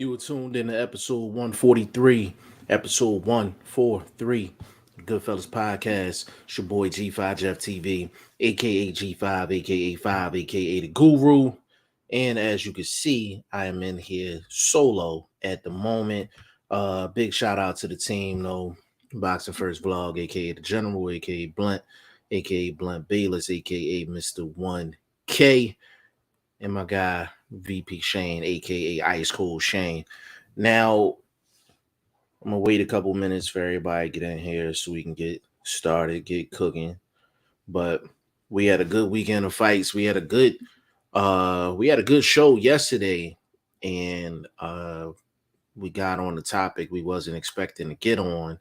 You were tuned in to episode 143, episode 143, Goodfellas Podcast. It's your boy G5 Jeff TV, aka G5, aka 5, aka the Guru. And as you can see, I am in here solo at the moment. Big shout out to the team, though. Boxing First Vlog, aka the General, aka Blunt Bayless, aka Mr. 1K, and my guy VP Shane, aka Ice Cold Shane. Now I'm gonna wait a couple minutes for everybody to get in here so we can get started, get cooking. But we had a good weekend of fights. We had a good show yesterday, and we got on the topic we wasn't expecting to get on,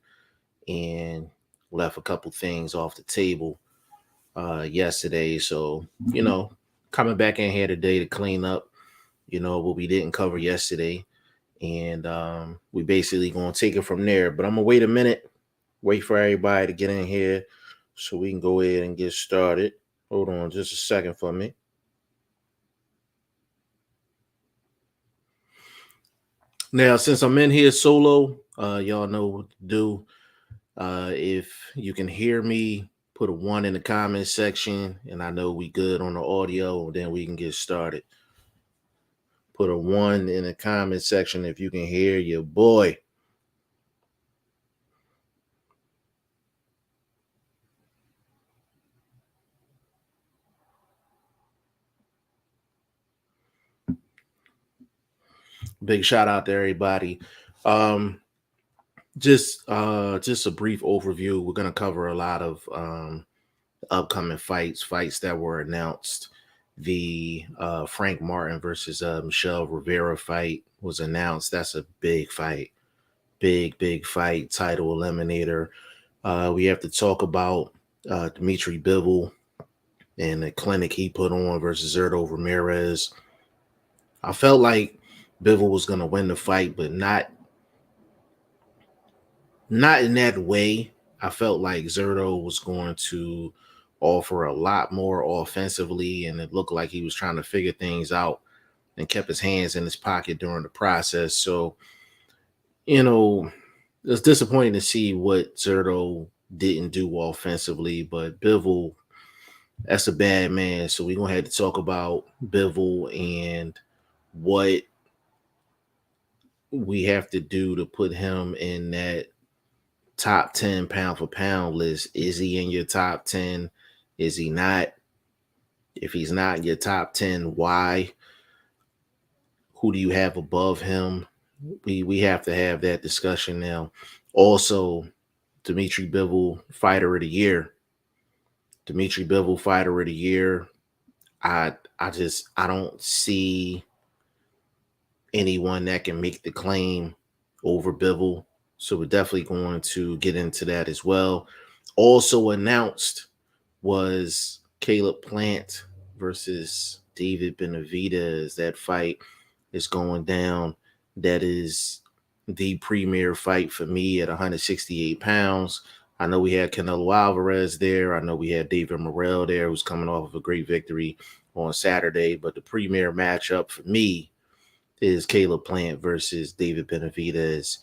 and left a couple things off the table yesterday. So coming back in here today to clean up what we didn't cover yesterday, and we basically gonna take it from there. But I'm gonna wait a minute, wait for everybody to get in here so we can go ahead and get started. Hold on just a second for me. Now, since I'm in here solo, y'all know what to do. If you can hear me, put a 1 in the comment section, and I know we good on the audio, and then we can get started. Put a 1 in the comment section if you can hear your boy. Big shout out to everybody. Just a brief overview. We're gonna cover a lot of upcoming fights that were announced. The Frank Martin versus Michelle Rivera fight was announced. That's a big fight. Big fight, title eliminator. We have to talk about Dimitri Bivol and the clinic he put on versus Zurdo Ramirez. I felt like Bivol was going to win the fight, but not in that way. I felt like Zurdo was going to offer a lot more offensively, and it looked like he was trying to figure things out and kept his hands in his pocket during the process. So, it's disappointing to see what Zurdo didn't do offensively, but Bivol, that's a bad man. So we're going to have to talk about Bivol and what we have to do to put him in that top 10 pound for pound list. Is he in your top 10? Is he not? If he's not in your top 10, why? Who do you have above him? We have to have that discussion now. Also, Dimitri Bivol, Fighter of the Year. Dimitri Bivol, Fighter of the Year. I don't see anyone that can make the claim over Bivol. So we're definitely going to get into that as well. Also announced was Caleb Plant versus David Benavidez. That fight is going down. That is the premier fight for me at 168 pounds. I know we had Canelo Alvarez there. I know we had David Morrell there, who's coming off of a great victory on Saturday. But the premier matchup for me is Caleb Plant versus David Benavidez.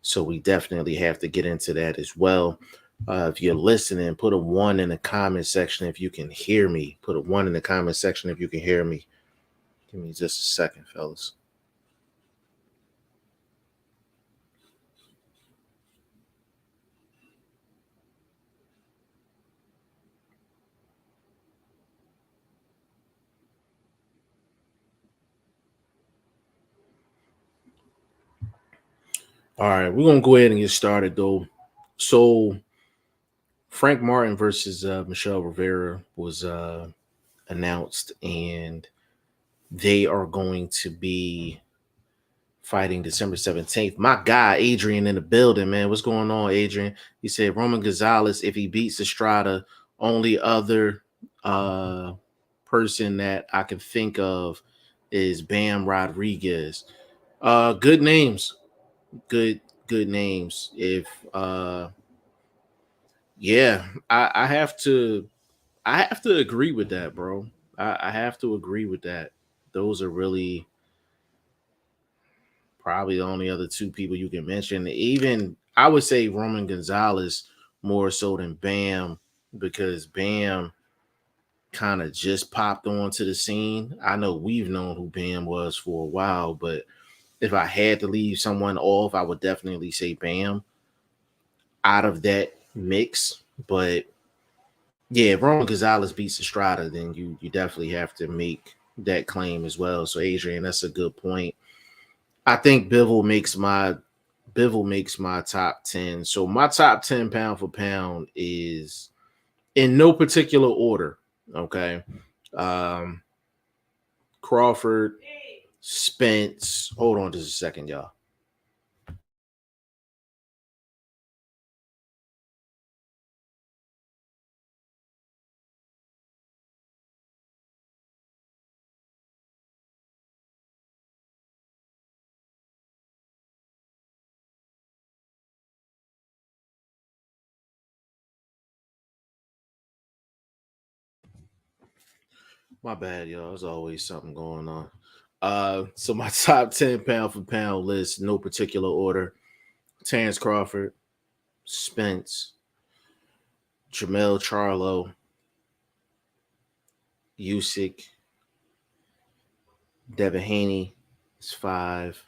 So we definitely have to get into that as well. If you're listening, put a 1 in the comment section if you can hear me. Put a 1 in the comment section if you can hear me. Give me just a second, fellas. All right, we're going to go ahead and get started, though. So Frank Martin versus Michelle Rivera was announced, and they are going to be fighting December 17th. My guy, Adrian, in the building, man. What's going on, Adrian? He said Roman Gonzalez, if he beats Estrada, only other person that I can think of is Bam Rodriguez. Good names. Good names. If yeah, I have to agree with that, bro. I have to agree with that. Those are really probably the only other two people you can mention. Even I would say Roman Gonzalez more so than Bam, because Bam kind of just popped onto the scene. I know we've known who Bam was for a while, but if I had to leave someone off, I would definitely say Bam out of that mix. But yeah, if Roman Gonzalez beats Estrada, then you definitely have to make that claim as well. So Adrian, that's a good point. I think Bivol makes my top 10. So my top 10 pound for pound is in no particular order. Okay. Um, Crawford, Spence. Hold on just a second, y'all. My bad, y'all. There's always something going on. So my top 10 pound for pound list, no particular order. Terrence Crawford, Spence, Jamel Charlo, Usyk, Devin Haney is 5.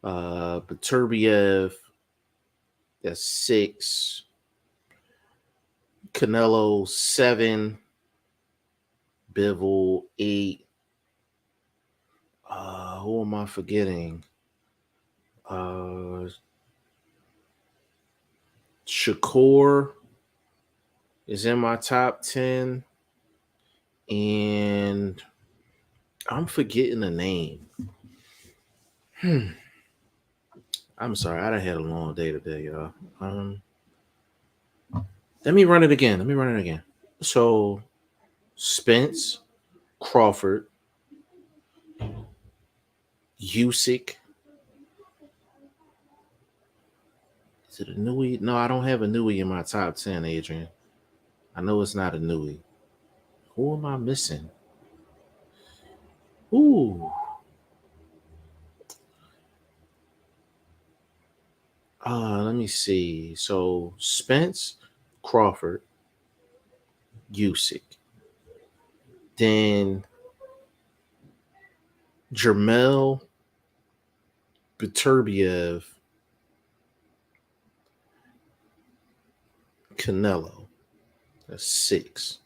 Beterbiev, that's 6. Canelo 7. Bivol 8. Who am I forgetting? Shakur is in my top 10. And I'm forgetting the name. I'm sorry. I done had a long day today, y'all. Let me run it again. So Spence, Crawford, Usyk. Is it a Nui? No, I don't have a Nui in my top 10, Adrian. I know it's not a Nui. Who am I missing? Ooh. Let me see. So Spence, Crawford, Usyk. Then Jermel, Beterbiev, Canelo. That's 6.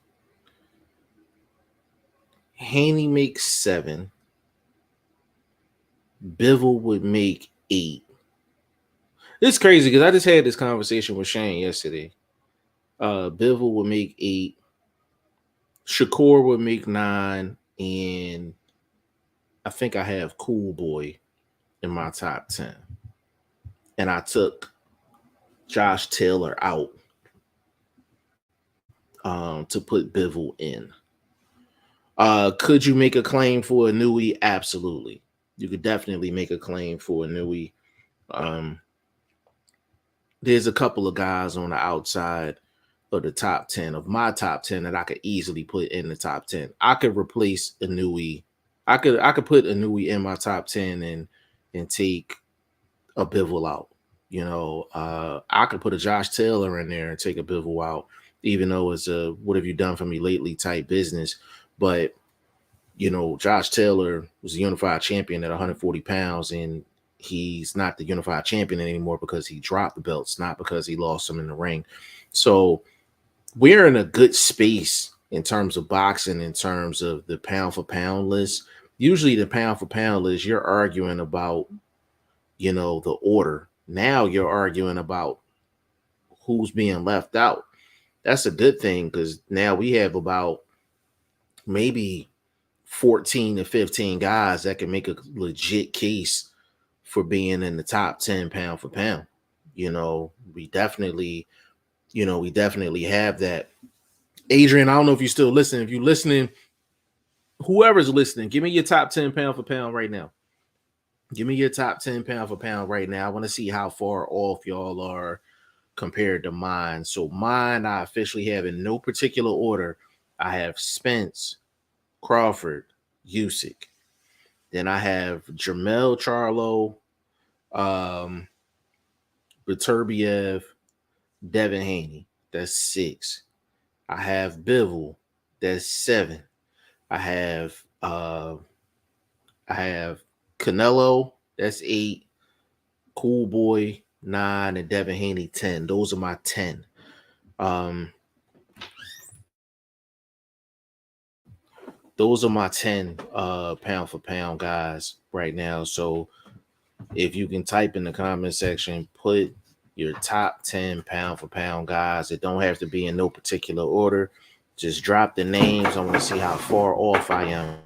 Haney makes 7. Bivol would make 8. It's crazy because I just had this conversation with Shane yesterday. Bivol would make 8. Shakur would make 9. And I think I have Cool Boy in my top 10. And I took Josh Taylor out to put Bivol in. Could you make a claim for a Nui? Absolutely. You could definitely make a claim for a Nui. There's a couple of guys on the outside of the top 10 of my top 10 that I could easily put in the top 10. I could replace a Nui. I could put a Nui in my top 10 and take a Bivol out. You know, I could put a Josh Taylor in there and take a Bivol out, even though it's a what have you done for me lately type business. But you know, Josh Taylor was a unified champion at 140 pounds, and he's not the unified champion anymore because he dropped the belts, not because he lost them in the ring. So we're in a good space in terms of boxing, in terms of the pound for pound list. Usually the pound for pound list, you're arguing about, you know, the order. Now you're arguing about who's being left out. That's a good thing because now we have about maybe 14 to 15 guys that can make a legit case for being in the top 10 pound for pound. You know, we definitely have that. Adrian, I don't know if you're still listening. If you're listening, whoever's listening, give me your top 10 pound for pound right now. Give me your top 10 pound for pound right now. I want to see how far off y'all are compared to mine. So mine, I officially have in no particular order. I have Spence, Crawford, Usyk. Then I have Jermel Charlo, Um, Beterbiev, Devin Haney. That's 6. I have Bivol. That's 7. I have I have Canelo. That's 8. Cool Boy 9 and Devin Haney 10. Those are my 10. Um, those are my 10 pound for pound guys right now. So if you can type in the comment section, put your top 10 pound for pound guys. It don't have to be in no particular order. Just drop the names. I want to see how far off I am.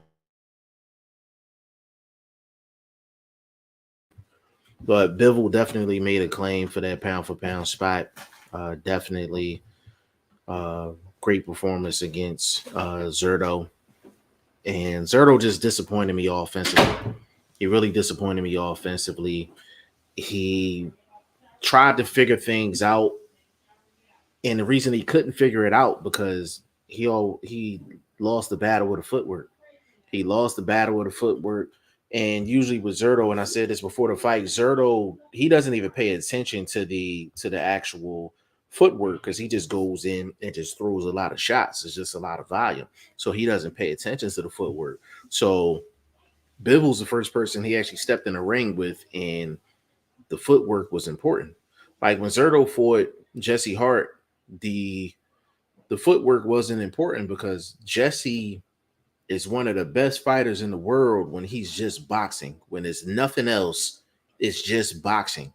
But Bivol definitely made a claim for that pound for pound spot. Definitely great performance against Zerto. And Zerto just disappointed me offensively. He really disappointed me offensively. He tried to figure things out, and the reason he couldn't figure it out because he lost the battle with the footwork. He lost the battle with the footwork. And usually with Zerto, and I said this before the fight, Zerto, he doesn't even pay attention to the actual footwork because he just goes in and just throws a lot of shots. It's just a lot of volume. So he doesn't pay attention to the footwork. So Bivol's the first person he actually stepped in the ring with, and the footwork was important. Like when Zerto fought Jesse Hart, the the footwork wasn't important because Jesse is one of the best fighters in the world when he's just boxing. When it's nothing else, it's just boxing.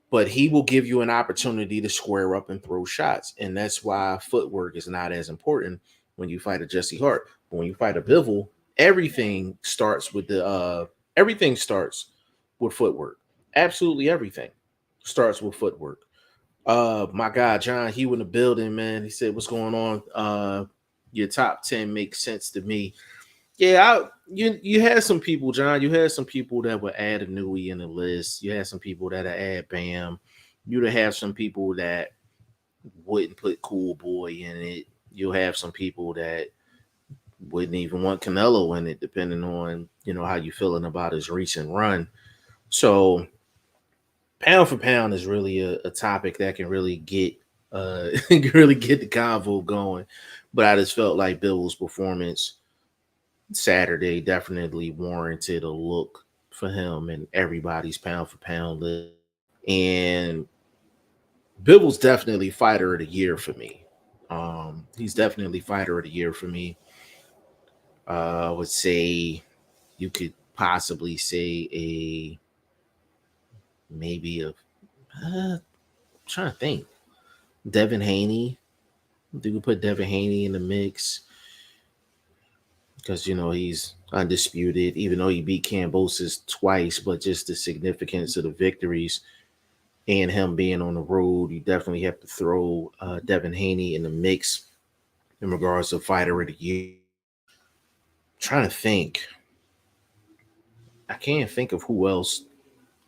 But he will give you an opportunity to square up and throw shots. And that's why footwork is not as important when you fight a Jesse Hart. But when you fight a Bivol, everything starts with footwork. Absolutely everything starts with footwork. My guy John, he in the building, man. He said, "What's going on? Your top 10 makes sense to me." Yeah, you had some people, John. You had some people that would add a Nui in the list. You had some people that would add Bam. You'd have some people that wouldn't put Cool Boy in it. You'll have some people that wouldn't even want Canelo in it, depending on how you feeling about his recent run. So pound for pound is really a topic that can really get can really get the convo going. But I just felt like Bill's performance Saturday definitely warranted a look for him and everybody's pound for pound list. And Bibble's definitely fighter of the year for me. He's definitely fighter of the year for me. I would say you could possibly say a maybe a trying to think. Devin Haney. You could put Devin Haney in the mix because he's undisputed, even though he beat Cambosis twice, but just the significance of the victories and him being on the road, you definitely have to throw Devin Haney in the mix in regards to fighter of the year. Trying to think, I can't think of who else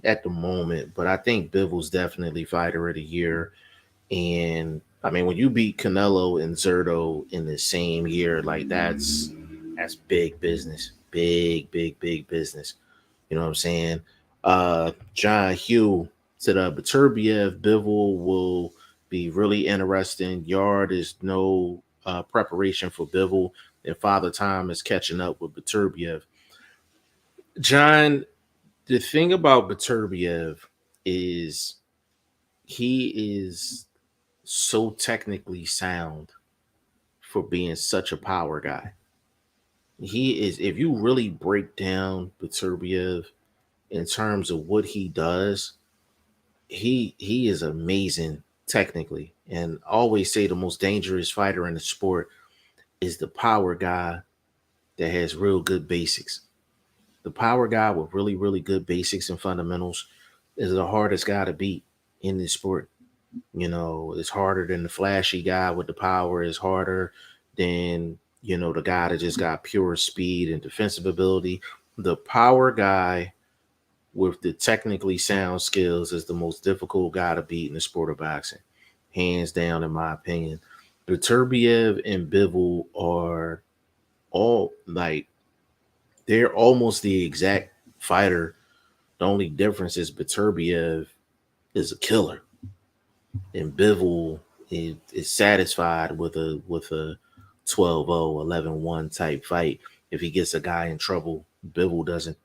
at the moment, but I think Bivol's definitely fighter of the year. And I mean, when you beat Canelo and Zerto in the same year, like that's big business, big business. You know what I'm saying? John Hugh said, Beterbiev Bivol will be really interesting. Yard is no preparation for Bivol, and Father Time is catching up with Beterbiev. John, the thing about Beterbiev is he is so technically sound for being such a power guy. He is, if you really break down Beterbiev in terms of what he does, he is amazing technically. And I always say the most dangerous fighter in the sport is the power guy that has real good basics. The power guy with really good basics and fundamentals is the hardest guy to beat in this sport. It's harder than the flashy guy with the power. It's harder than, the guy that just got pure speed and defensive ability. The power guy with the technically sound skills is the most difficult guy to beat in the sport of boxing. Hands down, in my opinion. Beterbiev and Bivol are all like, they're almost the exact fighter The only difference is Beterbiev is a killer, and Bivol is satisfied with a 12-0, 11-1 type fight. If he gets a guy in trouble, Bivol doesn't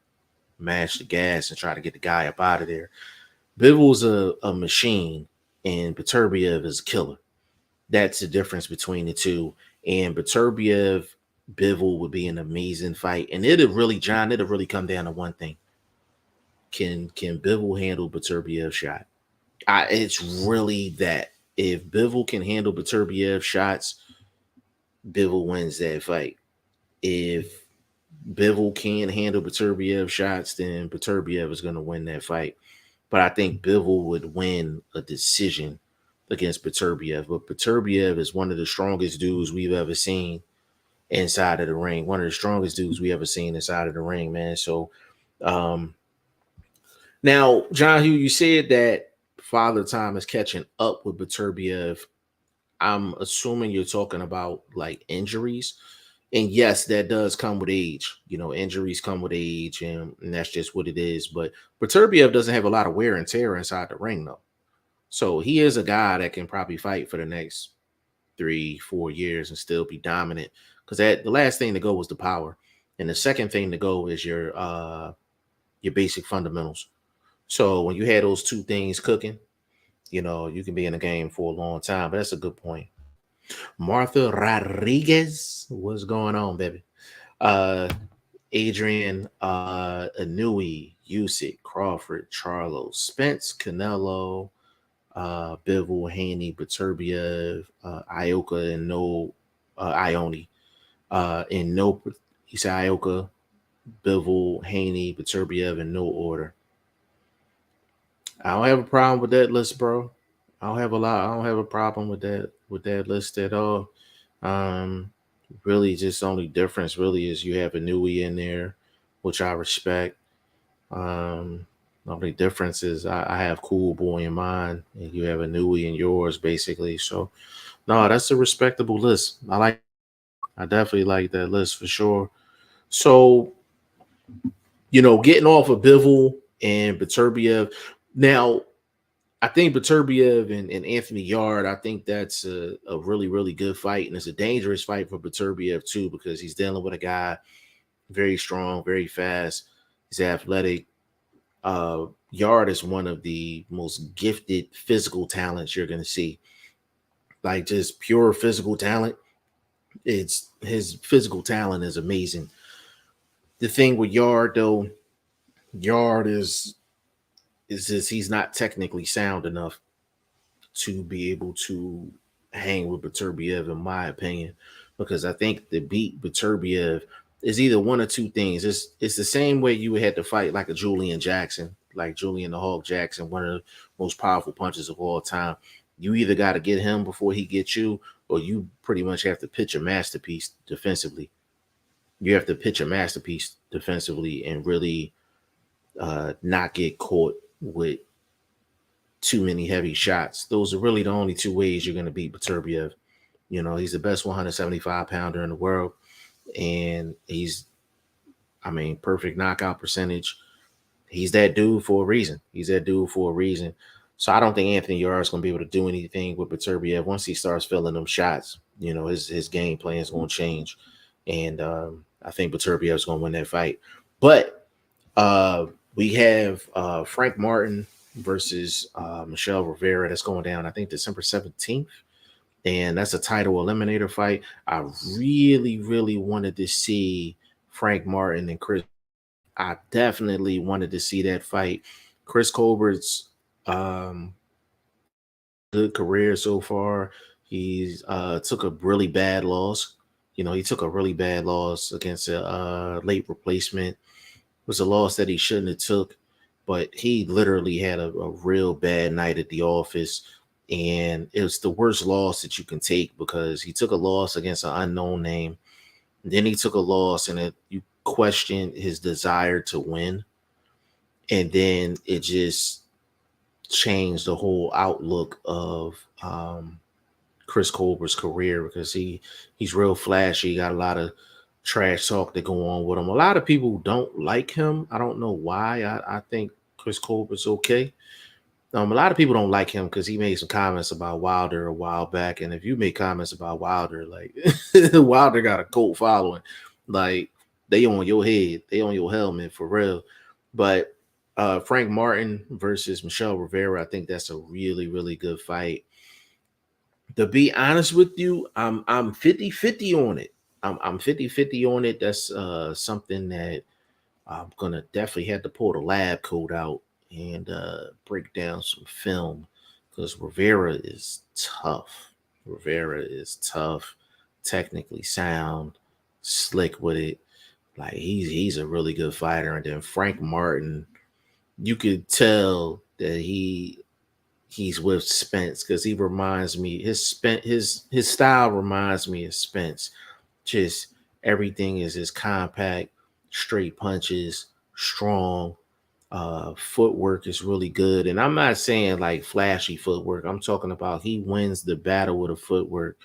mash the gas and try to get the guy up out of there. Bivol's a machine, and Beterbiev is a killer. That's the difference between the two. And Beterbiev, Bivol would be an amazing fight. And it'll really, John, it'll really come down to one thing. Can Bivol handle Beterbiev's shot? It's really that. If Bivol can handle Beterbiev's shots, Bivol wins that fight. If Bivol can handle Beterbiev's shots, then Beterbiev is going to win that fight. But I think Bivol would win a decision against Beterbiev. But Beterbiev is one of the strongest dudes we've ever seen inside of the ring. One of the strongest dudes we ever seen inside of the ring, man. So now, John Hugh, you said that Father Time is catching up with Beterbiev. I'm assuming you're talking about like injuries. And yes, that does come with age. You know, injuries come with age, and that's just what it is. But Beterbiev doesn't have a lot of wear and tear inside the ring, though. So he is a guy that can probably fight for the next 3-4 years and still be dominant. Because the last thing to go was the power, and the second thing to go is your basic fundamentals. So when you had those two things cooking, you know, you can be in the game for a long time. But that's a good point. Martha Rodriguez, what's going on, baby? Adrian, Anui, Usyk, Crawford, Charlo, Spence, Canelo, Bivol, Haney, Beterbiev, Ioka, and no Ione. In no, he said Ioka, Bivol, Haney, Beterbiev, in no order. I don't have a problem with that list, bro. I don't have a problem with that list at all. Really, just only difference really is you have a Nui in there, which I respect. The only difference is I have Cool Boy in mine, and you have a Nui in yours, basically. So, no, that's a respectable list. I definitely like that list for sure. So, you know, getting off of Bivol and Beterbiev. Now, I think Beterbiev and Anthony Yard, I think that's a really, really good fight. And it's a dangerous fight for Beterbiev, too, because he's dealing with a guy very strong, very fast. He's athletic. Yard is one of the most gifted physical talents you're going to see. Like just pure physical talent. His physical talent is amazing. The thing with Yard, though, Yard is just he's not technically sound enough to be able to hang with Beterbiev, in my opinion, because I think the beat Beterbiev is either one or two things. It's the same way you would have to fight like a Julian Jackson, like Julian the Hawk Jackson, one of the most powerful punches of all time. You either got to get him before he gets you, or you pretty much have to pitch a masterpiece defensively. You have to pitch a masterpiece defensively and really not get caught with too many heavy shots. Those are really the only two ways you're going to beat Beterbiev. You know, he's the best 175 pounder in the world, and he's, perfect knockout percentage. He's that dude for a reason. So I don't think Anthony Yarde is going to be able to do anything with Beterbiev once he starts filling them shots. You know, his game plan is going to change, and I think Beterbiev is going to win that fight. But we have Frank Martin versus Michelle Rivera. That's going down, I think, December 17th. And that's a title eliminator fight. I really, really wanted to see Frank Martin and Chris. I definitely wanted to see that fight. Chris Colbert's good career so far. He's took a really bad loss. You know, he took a really bad loss against a late replacement. It was a loss that he shouldn't have took, but he literally had a real bad night at the office. And it was the worst loss that you can take because he took a loss against an unknown name. Then he took a loss and you question his desire to win. And then it just changed the whole outlook of Chris Colbert's career because he's real flashy. He got a lot of trash talk that go on with him. A lot of people don't like him. I don't know why. I think Chris Colbert's okay. A lot of people don't like him because he made some comments about Wilder a while back. And if you make comments about Wilder, like Wilder got a cult following, like they on your head, they on your helmet for real. But Frank Martin versus Michelle Rivera, I think that's a really, really good fight. To be honest with you, I'm 50-50 on it. I'm 50-50 on it. That's something that I'm gonna definitely have to pull the lab coat out and break down some film because Rivera is tough. Rivera is tough, technically sound, slick with it. Like he's a really good fighter. And then Frank Martin, you could tell that he's with Spence because he reminds me his style reminds me of Spence. Just everything is just compact, straight punches, strong. Footwork is really good. And I'm not saying like flashy footwork. I'm talking about he wins the battle with a footwork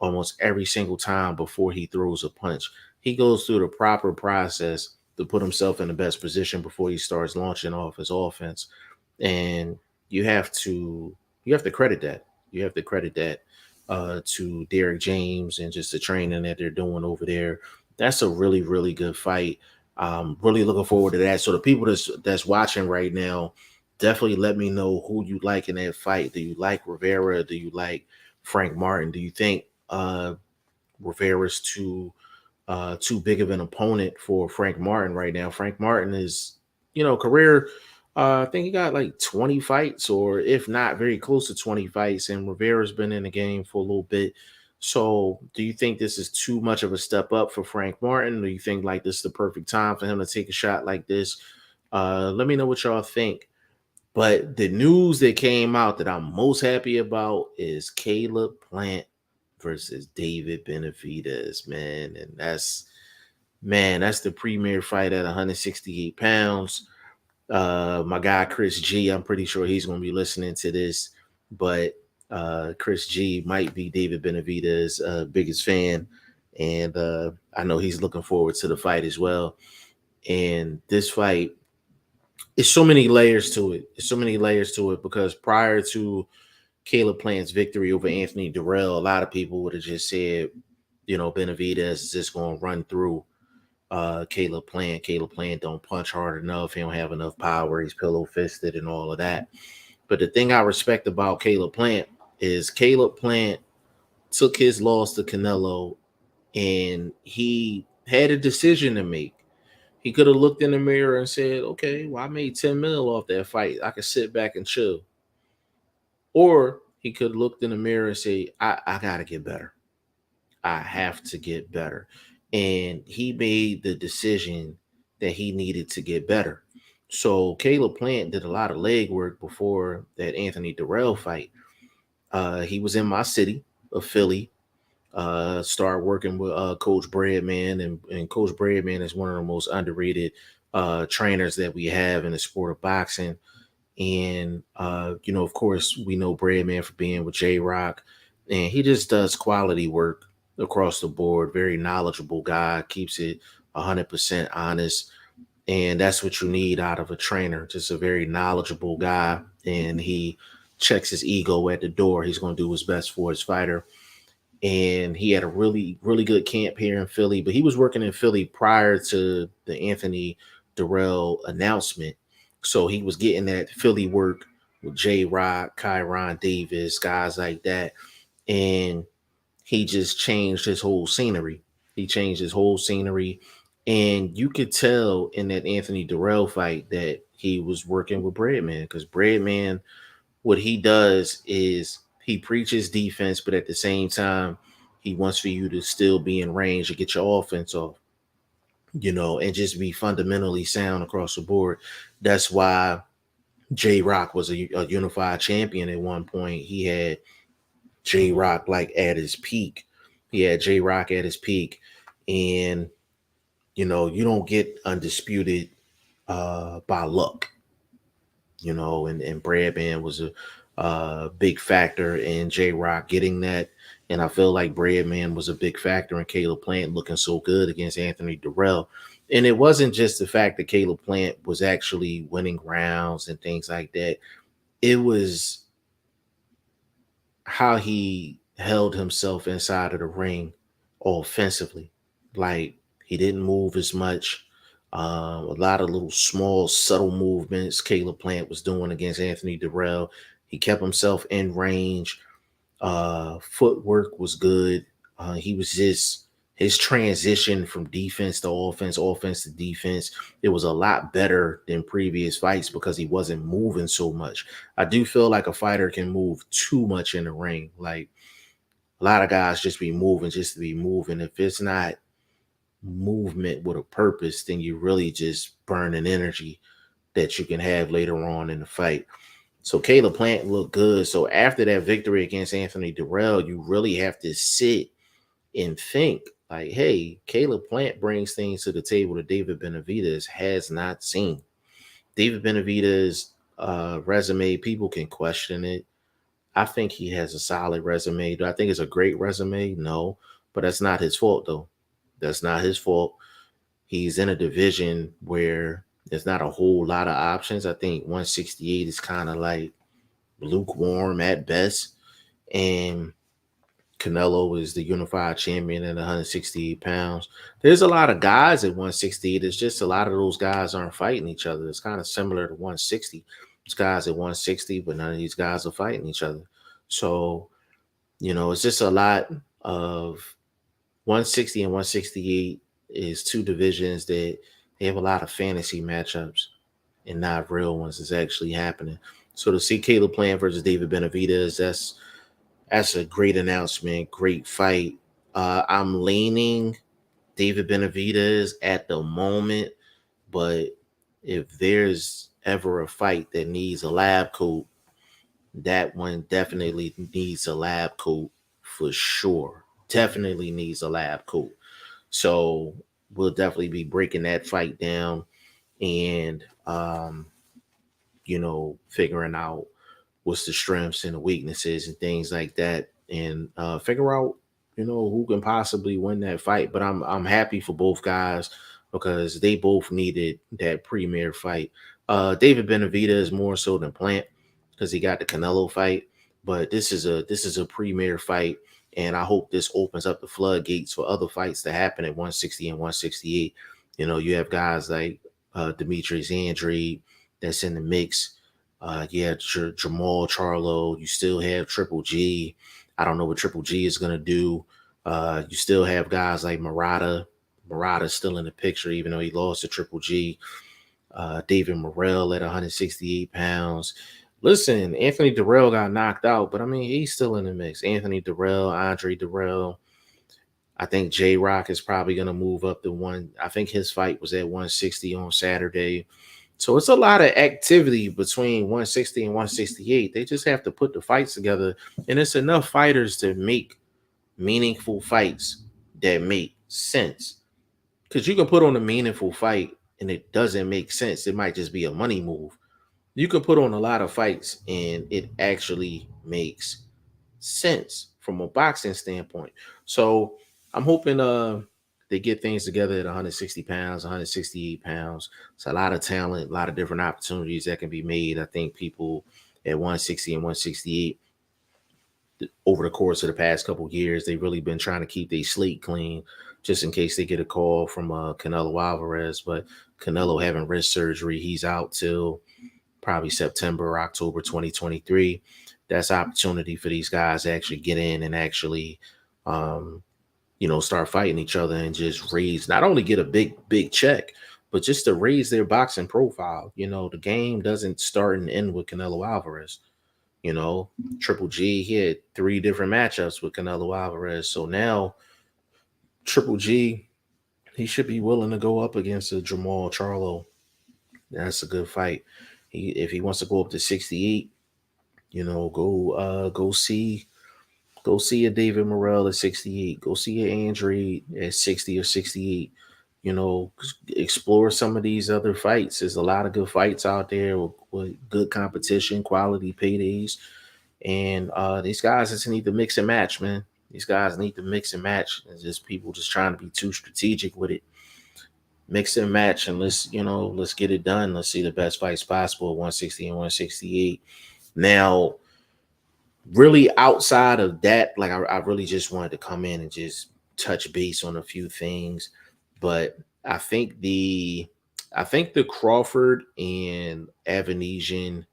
almost every single time before he throws a punch. He goes through the proper process to put himself in the best position before he starts launching off his offense. And you have to credit that. You have to credit that to Derek James and just the training that they're doing over there. That's a really, really good fight. Really looking forward to that. So the people that's watching right now, definitely let me know who you like in that fight. Do you like Rivera? Do you like Frank Martin? Do you think Rivera's too big of an opponent for Frank Martin right now? Frank Martin is, career. I think he got like 20 fights, or if not, very close to 20 fights. And Rivera's been in the game for a little bit. So, do you think this is too much of a step up for Frank Martin? Do you think like this is the perfect time for him to take a shot like this? Let me know what y'all think. But the news that came out that I'm most happy about is Caleb Plant versus David Benavidez, man. And that's the premier fight at 168 pounds. My guy Chris G, I'm pretty sure he's gonna be listening to this, but Chris G might be David Benavidez's biggest fan. And I know he's looking forward to the fight as well. And this fight, it's so many layers to it. It's so many layers to it because prior to Caleb Plant's victory over Anthony Durrell, a lot of people would have just said, Benavidez is just going to run through Caleb Plant. Caleb Plant don't punch hard enough. He don't have enough power. He's pillow fisted and all of that. But the thing I respect about Caleb Plant is Caleb Plant took his loss to Canelo and he had a decision to make. He could have looked in the mirror and said, okay, well, I made 10 mil off that fight. I could sit back and chill. Or he could have looked in the mirror and say, I got to get better. I have to get better. And he made the decision that he needed to get better. So Caleb Plant did a lot of leg work before that Anthony Durrell fight. He was in my city of Philly. Started working with Coach Breadman, and Coach Breadman is one of the most underrated trainers that we have in the sport of boxing. And of course, we know Breadman for being with J-Rock, and he just does quality work across the board. Very knowledgeable guy, keeps it 100% honest, and that's what you need out of a trainer. Just a very knowledgeable guy, and he checks his ego at the door. He's going to do his best for his fighter. And he had a really, really good camp here in Philly, but he was working in Philly prior to the Anthony Durrell announcement. So he was getting that Philly work with J-Rock, Kyron Davis, guys like that. And he just changed his whole scenery. He changed his whole scenery. And you could tell in that Anthony Durrell fight that he was working with Breadman, because Breadman, what he does is he preaches defense, but at the same time, he wants for you to still be in range to get your offense off, and just be fundamentally sound across the board. That's why J-Rock was a unified champion at one point. He had J-Rock like at his peak. He had J-Rock at his peak. And, you don't get undisputed by luck. And Breadman was a big factor in J-Rock getting that. And I feel like Breadman was a big factor in Caleb Plant looking so good against Anthony Durrell. And it wasn't just the fact that Caleb Plant was actually winning rounds and things like that. It was how he held himself inside of the ring offensively. Like, he didn't move as much. A lot of little small, subtle movements Caleb Plant was doing against Anthony Durrell. He kept himself in range. Footwork was good. He was just his transition from defense to offense, offense to defense. It was a lot better than previous fights because he wasn't moving so much. I do feel like a fighter can move too much in the ring. Like, a lot of guys just be moving just to be moving. If it's not movement with a purpose, then you really just burning energy that you can have later on in the fight. So Caleb Plant looked good. So after that victory against Anthony Durrell, you really have to sit and think like, hey, Caleb Plant brings things to the table that David Benavidez has not seen. David Benavidez' resume, people can question it. I think he has a solid resume. Do I think it's a great resume? No, but that's not his fault, though. That's not his fault. He's in a division where there's not a whole lot of options. I think 168 is kind of like lukewarm at best. And Canelo is the unified champion at 168 pounds. There's a lot of guys at 168. It's just a lot of those guys aren't fighting each other. It's kind of similar to 160. There's guys at 160, but none of these guys are fighting each other. So, it's just a lot of 160 and 168 is two divisions that they have a lot of fantasy matchups and not real ones that's actually happening. So to see Caleb Plant versus David Benavidez, that's a great announcement, great fight. I'm leaning David Benavidez at the moment, but if there's ever a fight that needs a lab coat, that one definitely needs a lab coat for sure. Definitely needs a lab coat. So we'll definitely be breaking that fight down and figuring out what's the strengths and the weaknesses and things like that, and figure out who can possibly win that fight. But I'm happy for both guys because they both needed that premier fight. David Benavidez more so than Plant because he got the Canelo fight, but this is a premier fight, and I hope this opens up the floodgates for other fights to happen at 160 and 168. You have guys like Demetrius Andrade that's in the mix. Jamal Charlo. You still have Triple G. I don't know what Triple G is gonna do. You still have guys like Murata. Murata's still in the picture, even though he lost to Triple G. David Morrell at 168 pounds. Listen, Anthony Durrell got knocked out, but I mean, he's still in the mix. Anthony Durrell, Andre Durrell. I think J Rock is probably going to move up to one. I think his fight was at 160 on Saturday. So it's a lot of activity between 160 and 168. They just have to put the fights together. And it's enough fighters to make meaningful fights that make sense. Because you can put on a meaningful fight and it doesn't make sense. It might just be a money move. You can put on a lot of fights and it actually makes sense from a boxing standpoint. So I'm hoping they get things together at 160 pounds, 168 pounds. It's a lot of talent, a lot of different opportunities that can be made. I think people at 160 and 168 over the course of the past couple of years, they've really been trying to keep their slate clean just in case they get a call from Canelo Alvarez. But Canelo having wrist surgery, he's out till probably September or October 2023. That's opportunity for these guys to actually get in and actually, start fighting each other and just raise, not only get a big check, but just to raise their boxing profile. The game doesn't start and end with Canelo Alvarez. Triple G, he had 3 different matchups with Canelo Alvarez. So now Triple G, he should be willing to go up against a Jamal Charlo. That's a good fight. If he wants to go up to 68, go see a David Morrell at 68. Go see a Andre at 60 or 68. Explore some of these other fights. There's a lot of good fights out there with good competition, quality paydays. And these guys just need to mix and match, man. These guys need to mix and match. It's just people just trying to be too strategic with it. mix and match, and let's get it done. Let's see the best fights possible at 160 and 168. Now, really outside of that, like I really just wanted to come in and just touch base on a few things. But I think the Crawford and Avanesian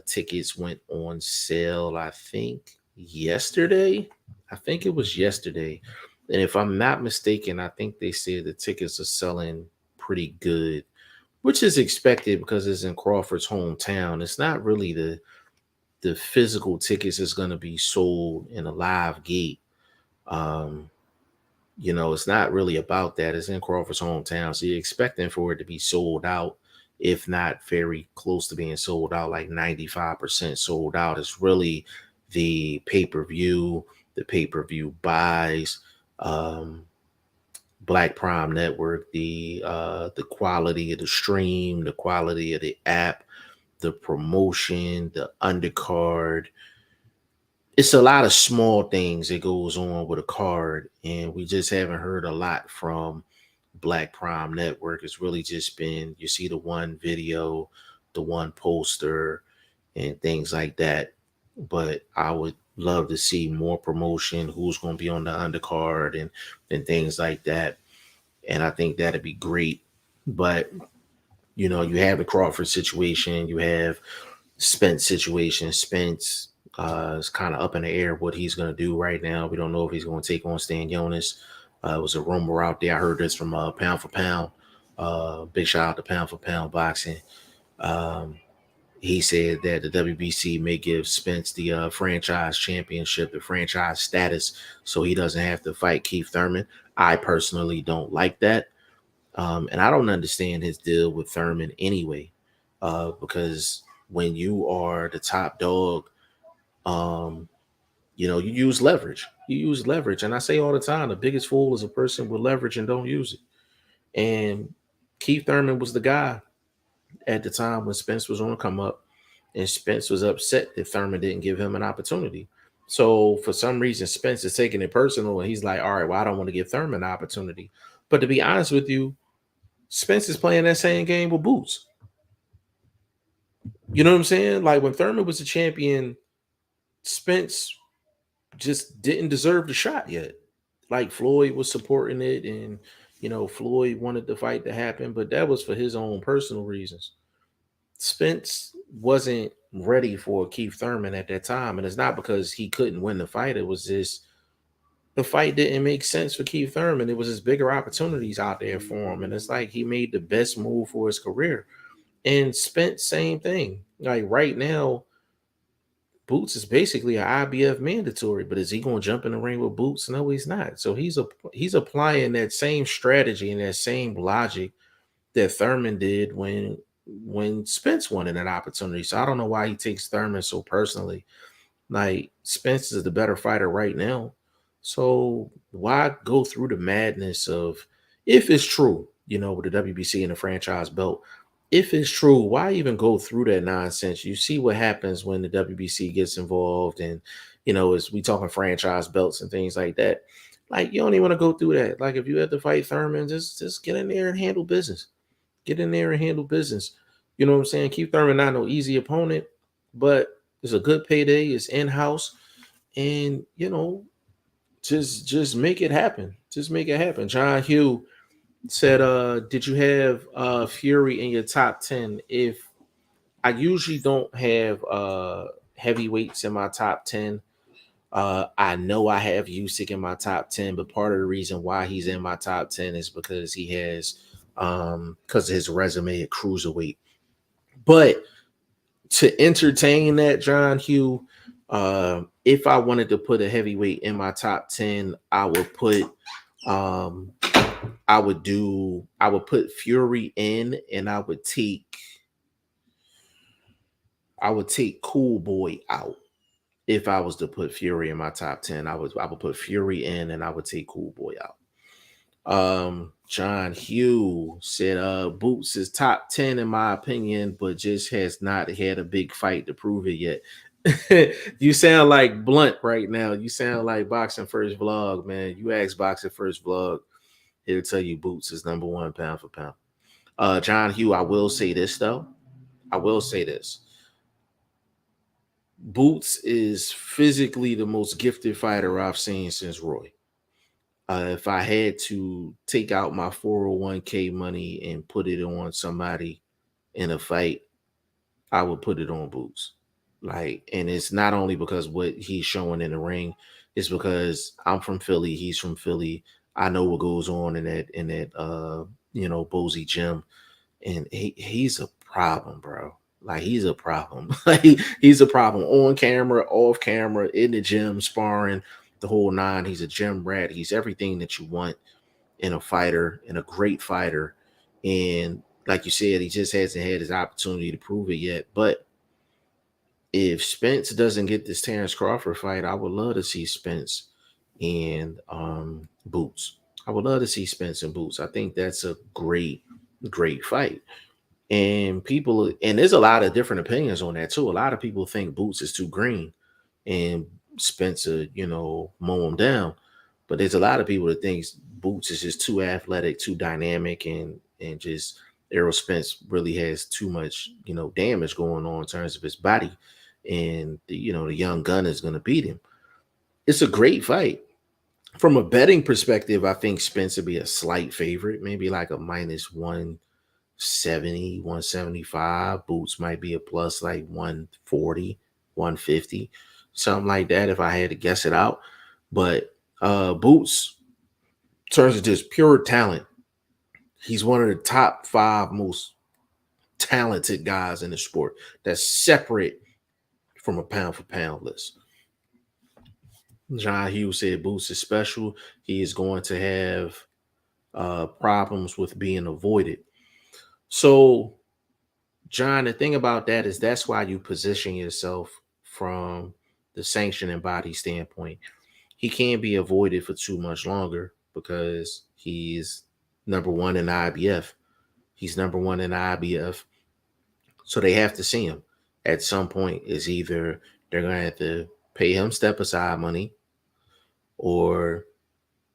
tickets went on sale, I think yesterday. I think it was yesterday. And if I'm not mistaken, I think they said the tickets are selling pretty good, which is expected because it's in Crawford's hometown. It's not really the physical tickets is going to be sold in a live gate. Um, it's not really about that. It's in Crawford's hometown, so you're expecting for it to be sold out, if not very close to being sold out, like 95% sold out. It's really the pay-per-view, the pay-per-view buys, um, Black Prime Network, the quality of the stream, the quality of the app, the promotion, the undercard. It's a lot of small things that goes on with a card, and we just haven't heard a lot from Black Prime Network. It's really just been, you see the one video, the one poster, and things like that. But I would love to see more promotion, who's going to be on the undercard, and things like that. And I think that'd be great. But you have the Crawford situation, you have Spence situation. Spence is kind of up in the air what he's going to do right now. We don't know if he's going to take on Stan Jonas. It was a rumor out there. I heard this from Pound for Pound. Big shout out to Pound for Pound Boxing. Um, he said that the WBC may give Spence the franchise championship, the franchise status, so he doesn't have to fight Keith Thurman. I personally don't like that. And I don't understand his deal with Thurman anyway, because when you are the top dog, um, you use leverage. You use leverage. And I say all the time, the biggest fool is a person with leverage and don't use it. And Keith Thurman was the guy at the time when Spence was on the come up, and Spence was upset that Thurman didn't give him an opportunity. So for some reason, Spence is taking it personal, and he's like, all right, well, I don't want to give Thurman an opportunity. But to be honest with you, Spence is playing that same game with Boots. You know what I'm saying? Like when Thurman was a champion, Spence just didn't deserve the shot yet. Like Floyd was supporting it, and Floyd wanted the fight to happen, but that was for his own personal reasons. Spence wasn't ready for Keith Thurman at that time, and it's not because he couldn't win the fight. It was just the fight didn't make sense for Keith Thurman. It was just bigger opportunities out there for him, and it's like he made the best move for his career. And Spence, same thing. Like right now, Boots is basically an IBF mandatory, but is he going to jump in the ring with Boots? No, he's not. So he's applying that same strategy and that same logic that Thurman did when Spence wanted an opportunity. So I don't know why he takes Thurman so personally. Like Spence is the better fighter right now. So why go through the madness of, if it's true, with the WBC and the franchise belt, if it's true, why even go through that nonsense? You see what happens when the WBC gets involved, and as we talking franchise belts and things like that. Like you don't even want to go through that. Like if you had to fight Thurman, just get in there and handle business. Get in there and handle business. You know what I'm saying? Keith Thurman not no easy opponent, but it's a good payday. It's in house, and just make it happen. Just make it happen. John Hugh said, did you have Fury in your top 10? If I usually don't have heavyweights in my top 10. I know I have Usyk in my top 10, but part of the reason why he's in my top 10 is because he has because of his resume at cruiserweight. But to entertain that, John Hugh, if I wanted to put a heavyweight in my top 10, I would put Fury in, and I would take Cool Boy out. If I was to put Fury in my top 10, I would put Fury in, and I would take Cool Boy out. John Hugh said Boots is top 10 in my opinion, but just has not had a big fight to prove it yet. You sound like Blunt right now. You sound like Boxing First Vlog, man. You ask Boxing First Vlog. It'll tell you Boots is number one pound for pound. John Hugh, I will say this though. I will say this. Boots is physically the most gifted fighter I've seen since Roy. If I had to take out my 401k money and put it on somebody in a fight, I would put it on Boots. Like, and it's not only because what he's showing in the ring, it's because I'm from Philly, he's from Philly. I know what goes on in that Bozy gym, and he's a problem, bro. Like he's a problem. Like he's a problem on camera, off camera, in the gym, sparring, the whole nine. He's a gym rat. He's everything that you want in a fighter, in a great fighter. And like you said, he just hasn't had his opportunity to prove it yet. But if Spence doesn't get this Terrence Crawford fight, I would love to see Spence and Boots. I would love to see Spence and Boots. I think that's a great, great fight. And there's a lot of different opinions on that too. A lot of people think Boots is too green and Spencer, mow him down. But there's a lot of people that thinks Boots is just too athletic, too dynamic, and just Errol Spence really has too much, damage going on in terms of his body. And the young gun is gonna beat him. It's a great fight. From a betting perspective, I think Spence would be a slight favorite, maybe like a minus 170, 175. Boots might be a plus like 140, 150, something like that if I had to guess it out. But Boots turns into just pure talent. He's one of the top 5 most talented guys in the sport. That's separate from a pound for pound list. John Hughes said Boots is special. He is going to have problems with being avoided. So, John, the thing about that is that's why you position yourself from the sanctioning body standpoint. He can't be avoided for too much longer because he's number one in the IBF. He's number one in the IBF. So they have to see him. At some point, is either they're going to have to pay him step aside money, or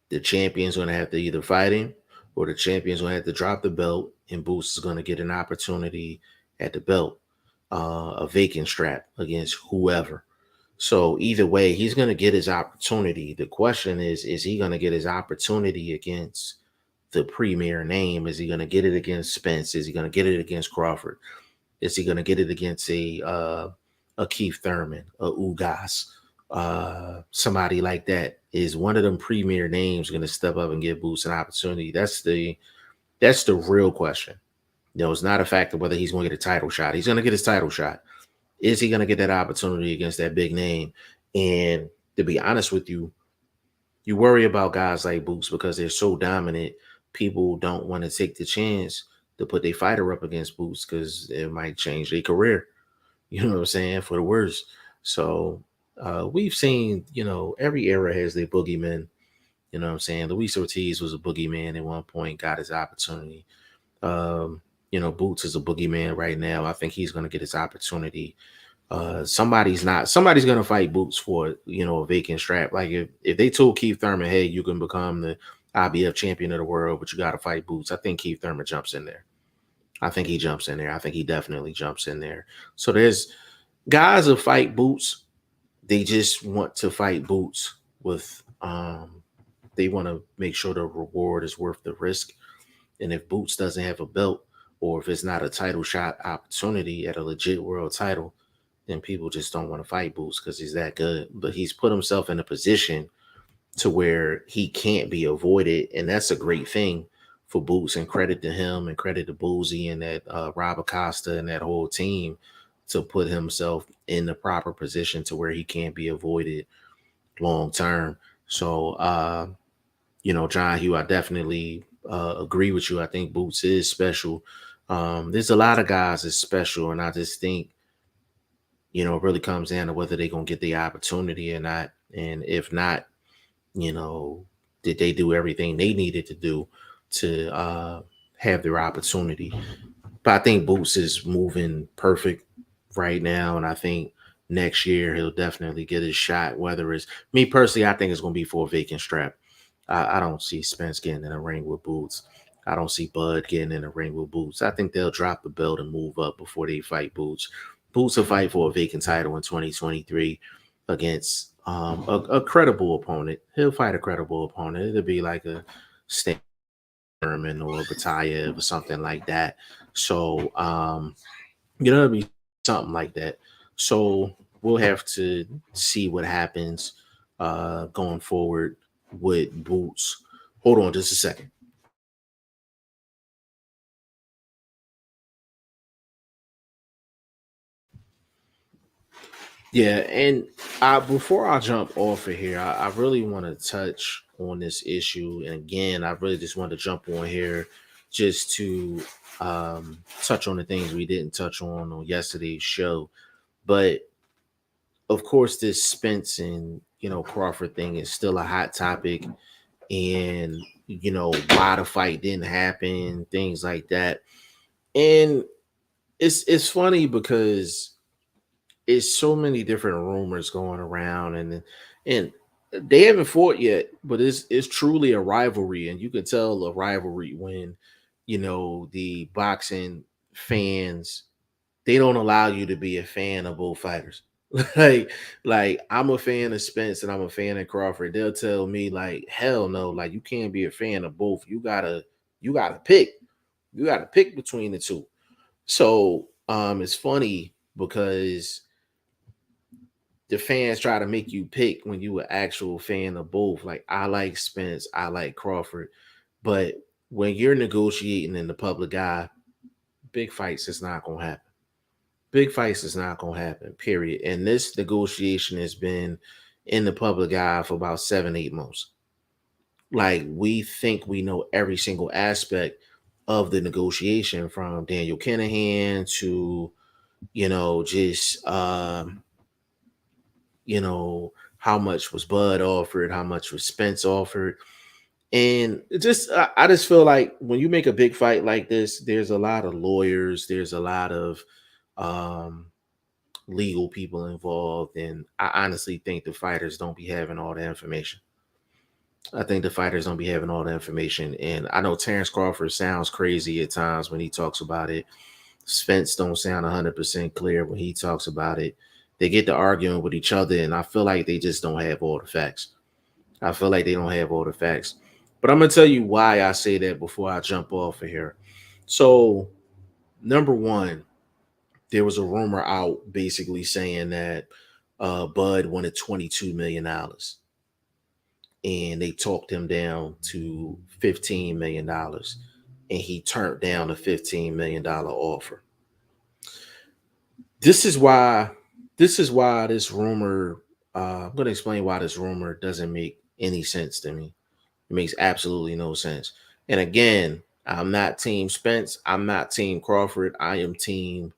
the champion's going to have to either fight him, or the champion's going to have to drop the belt, and Boots is going to get an opportunity at the belt, a vacant strap against whoever. So either way, he's going to get his opportunity. The question is he going to get his opportunity against the premier name? Is he going to get it against Spence? Is he going to get it against Crawford? Is he going to get it against a Keith Thurman, a Ugas, somebody like that? Is one of them premier names going to step up and give Boots an opportunity? That's the real question. It's not a fact of whether he's going to get a title shot. He's going to get his title shot. Is he going to get that opportunity against that big name? And to be honest with you, you worry about guys like Boots because they're so dominant. People don't want to take the chance to put their fighter up against Boots because it might change their career. You know what I'm saying? For the worse. So we've seen, every era has their boogeymen. You know what I'm saying? Luis Ortiz was a boogeyman at one point, got his opportunity. Boots is a boogeyman right now. I think he's going to get his opportunity. Somebody's going to fight Boots for, a vacant strap. Like if they told Keith Thurman, hey, you can become the IBF champion of the world, but you got to fight Boots, I think Keith Thurman jumps in there. I think he jumps in there. I think he definitely jumps in there. So there's guys who fight Boots. They just want to fight Boots with, they want to make sure the reward is worth the risk. And if Boots doesn't have a belt, or if it's not a title shot opportunity at a legit world title, then people just don't want to fight Boots because he's that good. But he's put himself in a position to where he can't be avoided. And that's a great thing for Boots, and credit to him and credit to Boozy and that Rob Acosta and that whole team to put himself in the proper position to where he can't be avoided long term. So, John Hugh, I definitely agree with you. I think Boots is special. There's a lot of guys that's special, and I just think, it really comes down to whether they're going to get the opportunity or not. And if not, did they do everything they needed to do to have their opportunity? But I think Boots is moving perfect right now, and I think next year he'll definitely get his shot. Whether it's me personally, I think it's going to be for a vacant strap. I don't see Spence getting in a ring with Boots. I don't see Bud getting in a ring with Boots. I think they'll drop the belt and move up before they fight Boots. Boots will fight for a vacant title in 2023 against a credible opponent. He'll fight a credible opponent. It'll be like a Stan Herman or a Batayev or something like that. So it'll be something like that. So we'll have to see what happens going forward with Boots. Hold on just a second. Yeah, and before I jump off of here, I really want to touch on this issue. And again, I really just want to jump on here just to touch on the things we didn't touch on yesterday's show. But of course, this Spence and Crawford thing is still a hot topic, and why the fight didn't happen, things like that. And it's funny because it's so many different rumors going around, and they haven't fought yet, but it's truly a rivalry, and you can tell a rivalry when the boxing fans, they don't allow you to be a fan of both fighters. like like I'm a fan of Spence and I'm a fan of Crawford. They'll tell me like, hell no, like you can't be a fan of both. You gotta pick. You gotta pick between the two. So it's funny because the fans try to make you pick when you an actual fan of both. Like I like Spence, I like Crawford, but when you're negotiating in the public eye, big fights is not gonna happen. Big fights is not gonna happen. Period. And this negotiation has been in the public eye for about 7, 8 months. Like we think we know every single aspect of the negotiation, from Daniel Kinahan to just how much was Bud offered, how much was Spence offered. And I just feel like when you make a big fight like this, there's a lot of lawyers, there's a lot of um, legal people involved, and I honestly think the fighters don't be having all the information. I think the fighters don't be having all the information, and I know Terrence Crawford sounds crazy at times when he talks about it. Spence don't sound 100% clear when he talks about it. They get to arguing with each other, and I feel like they just don't have all the facts. I feel like they don't have all the facts. But I'm gonna tell you why I say that before I jump off of here. So, number one, there was a rumor out basically saying that Bud wanted $22 million, and they talked him down to $15 million, and he turned down a $15 million offer. This is why. This is why this rumor. I'm going to explain why this rumor doesn't make any sense to me. It makes absolutely no sense. And again, I'm not Team Spence. I'm not Team Crawford. I am Team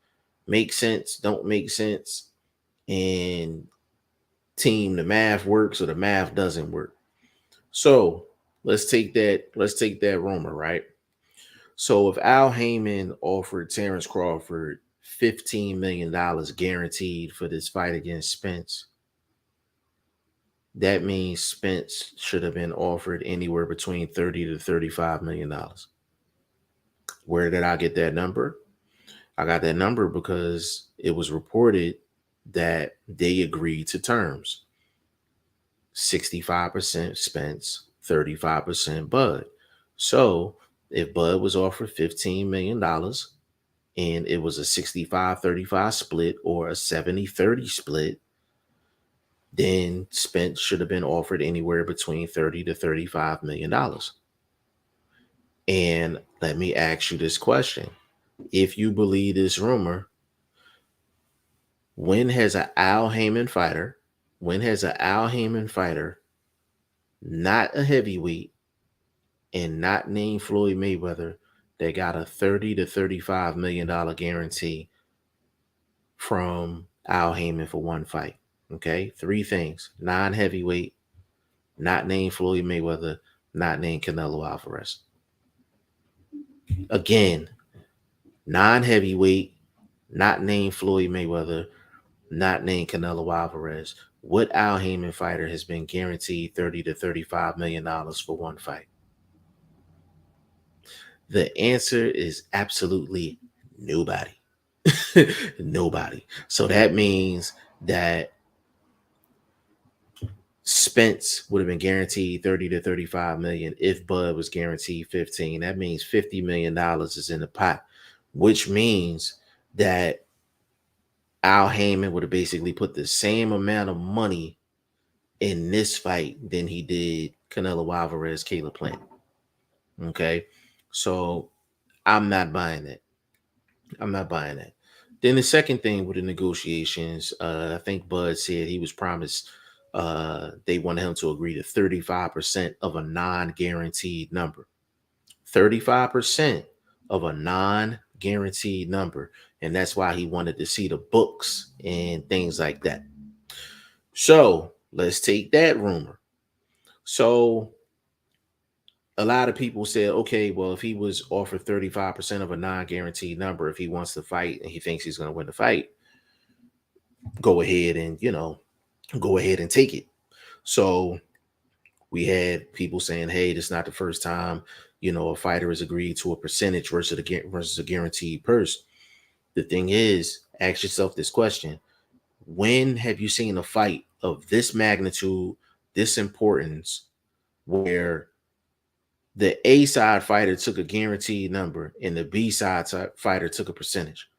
make sense, don't make sense, and team the math works or the math doesn't work. So let's take that rumor, right? So if Al Heyman offered Terrence Crawford $15 million guaranteed for this fight against Spence, that means Spence should have been offered anywhere between 30 to $35 million. Where did I get that number? I got that number because it was reported that they agreed to terms. 65% Spence, 35% Bud. So if Bud was offered $15 million and it was a 65-35 split or a 70-30 split, then Spence should have been offered anywhere between 30 to $35 million. And let me ask you this question. If you believe this rumor, when has an Al Heyman fighter, when has an Al Heyman fighter, not a heavyweight and not named Floyd Mayweather, that got a 30 to $35 million guarantee from Al Heyman for one fight? Okay, three things: non-heavyweight, not named Floyd Mayweather, not named Canelo Alvarez. Again, non-heavyweight, not named Floyd Mayweather, not named Canelo Alvarez. what Al Heyman fighter has been guaranteed $30 to $35 million for one fight? The answer is absolutely nobody. Nobody. So that means that Spence would have been guaranteed 30 to 35 million if Bud was guaranteed 15. That means $50 million is in the pot, which means that Al Heyman would have basically put the same amount of money in this fight than he did Canelo Alvarez, Caleb Plant. Okay. So I'm not buying that. I'm not buying that. Then the second thing with the negotiations, I think Bud said he was promised they wanted him to agree to 35% of a non-guaranteed number. 35% of a non-guaranteed number. And that's why he wanted to see the books and things like that. So let's take that rumor. So a lot of people said, okay, well, if he was offered 35% of a non-guaranteed number, if he wants to fight and he thinks he's going to win the fight, go ahead and, go ahead and take it. So we had people saying, hey, this is not the first time, a fighter has agreed to a percentage versus a guaranteed purse. The thing is, ask yourself this question. When have you seen a fight of this magnitude, this importance, where the A side fighter took a guaranteed number and the B side fighter took a percentage?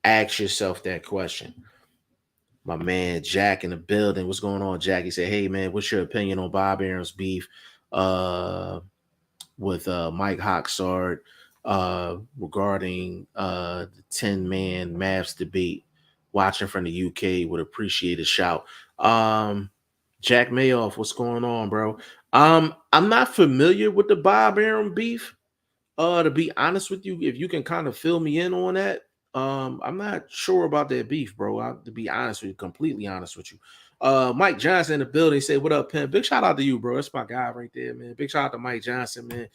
Ask yourself that question. My man Jack in the building. What's going on, Jack? He said, hey, man, what's your opinion on Bob Arum's beef with Mike Hoxard regarding the 10-man Mavs debate? Watching from the UK, would appreciate a shout. Jack Mayoff, what's going on, bro? I'm not familiar with the Bob Arum beef. To be honest with you, if you can kind of fill me in on that. I'm not sure about that beef, bro. To be honest with you, completely honest with you. Mike Johnson in the building said, what up, Pimp? Big shout out to you, bro. That's my guy right there, man. Big shout out to Mike Johnson, man.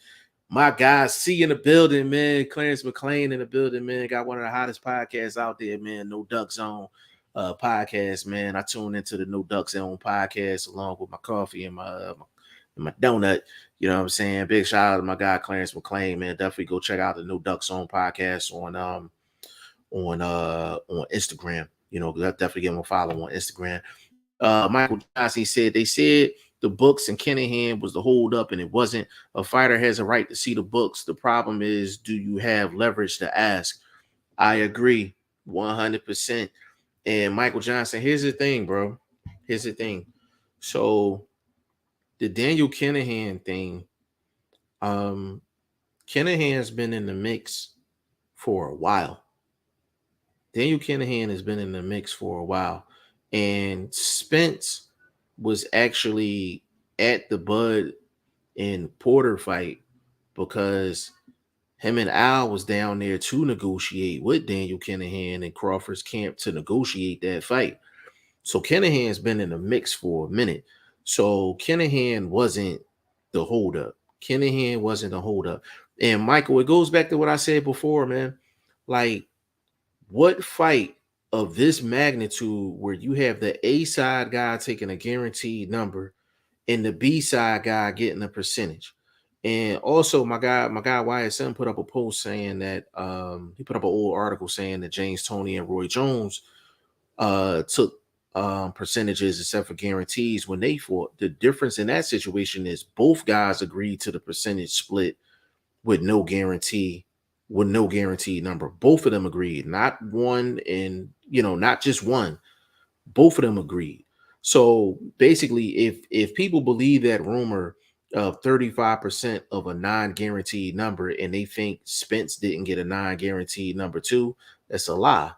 My guy C in the building, man. Clarence McLean in the building, man. Got one of the hottest podcasts out there, man. No Duck Zone podcast, man. I tune into the No Duck Zone podcast along with my coffee and my donut. You know what I'm saying? Big shout out to my guy Clarence McLean, man. Definitely go check out the No Duck Zone podcast on Instagram. Definitely give him a follow on Instagram. Michael Johnson said they said the books and Kinahan was the hold up, and it wasn't. A fighter has a right to see the books. The problem is, do you have leverage to ask? I agree 100%. And Michael Johnson, here's the thing, bro. Here's the thing. So the Daniel Kinahan thing, Kinahan's been in the mix for a while. Daniel Kinahan has been in the mix for a while. And Spence was actually at the Bud and Porter fight because him and Al was down there to negotiate with Daniel Kinahan and Crawford's camp to negotiate that fight. So Kinahan's been in the mix for a minute. So Kinahan wasn't the holdup. Kinahan wasn't the holdup. And Michael, it goes back to what I said before, man. Like, what fight of this magnitude where you have the A side guy taking a guaranteed number and the B side guy getting a percentage? And also my guy YSM put up a post saying that he put up an old article saying that James Toney and Roy Jones took percentages except for guarantees when they fought. The difference in that situation is both guys agreed to the percentage split with no guarantee, with no guaranteed number. Both of them agreed, not one, and not just one. Both of them agreed. So basically, if people believe that rumor of 35% of a non-guaranteed number and they think Spence didn't get a non-guaranteed number too, that's a lie.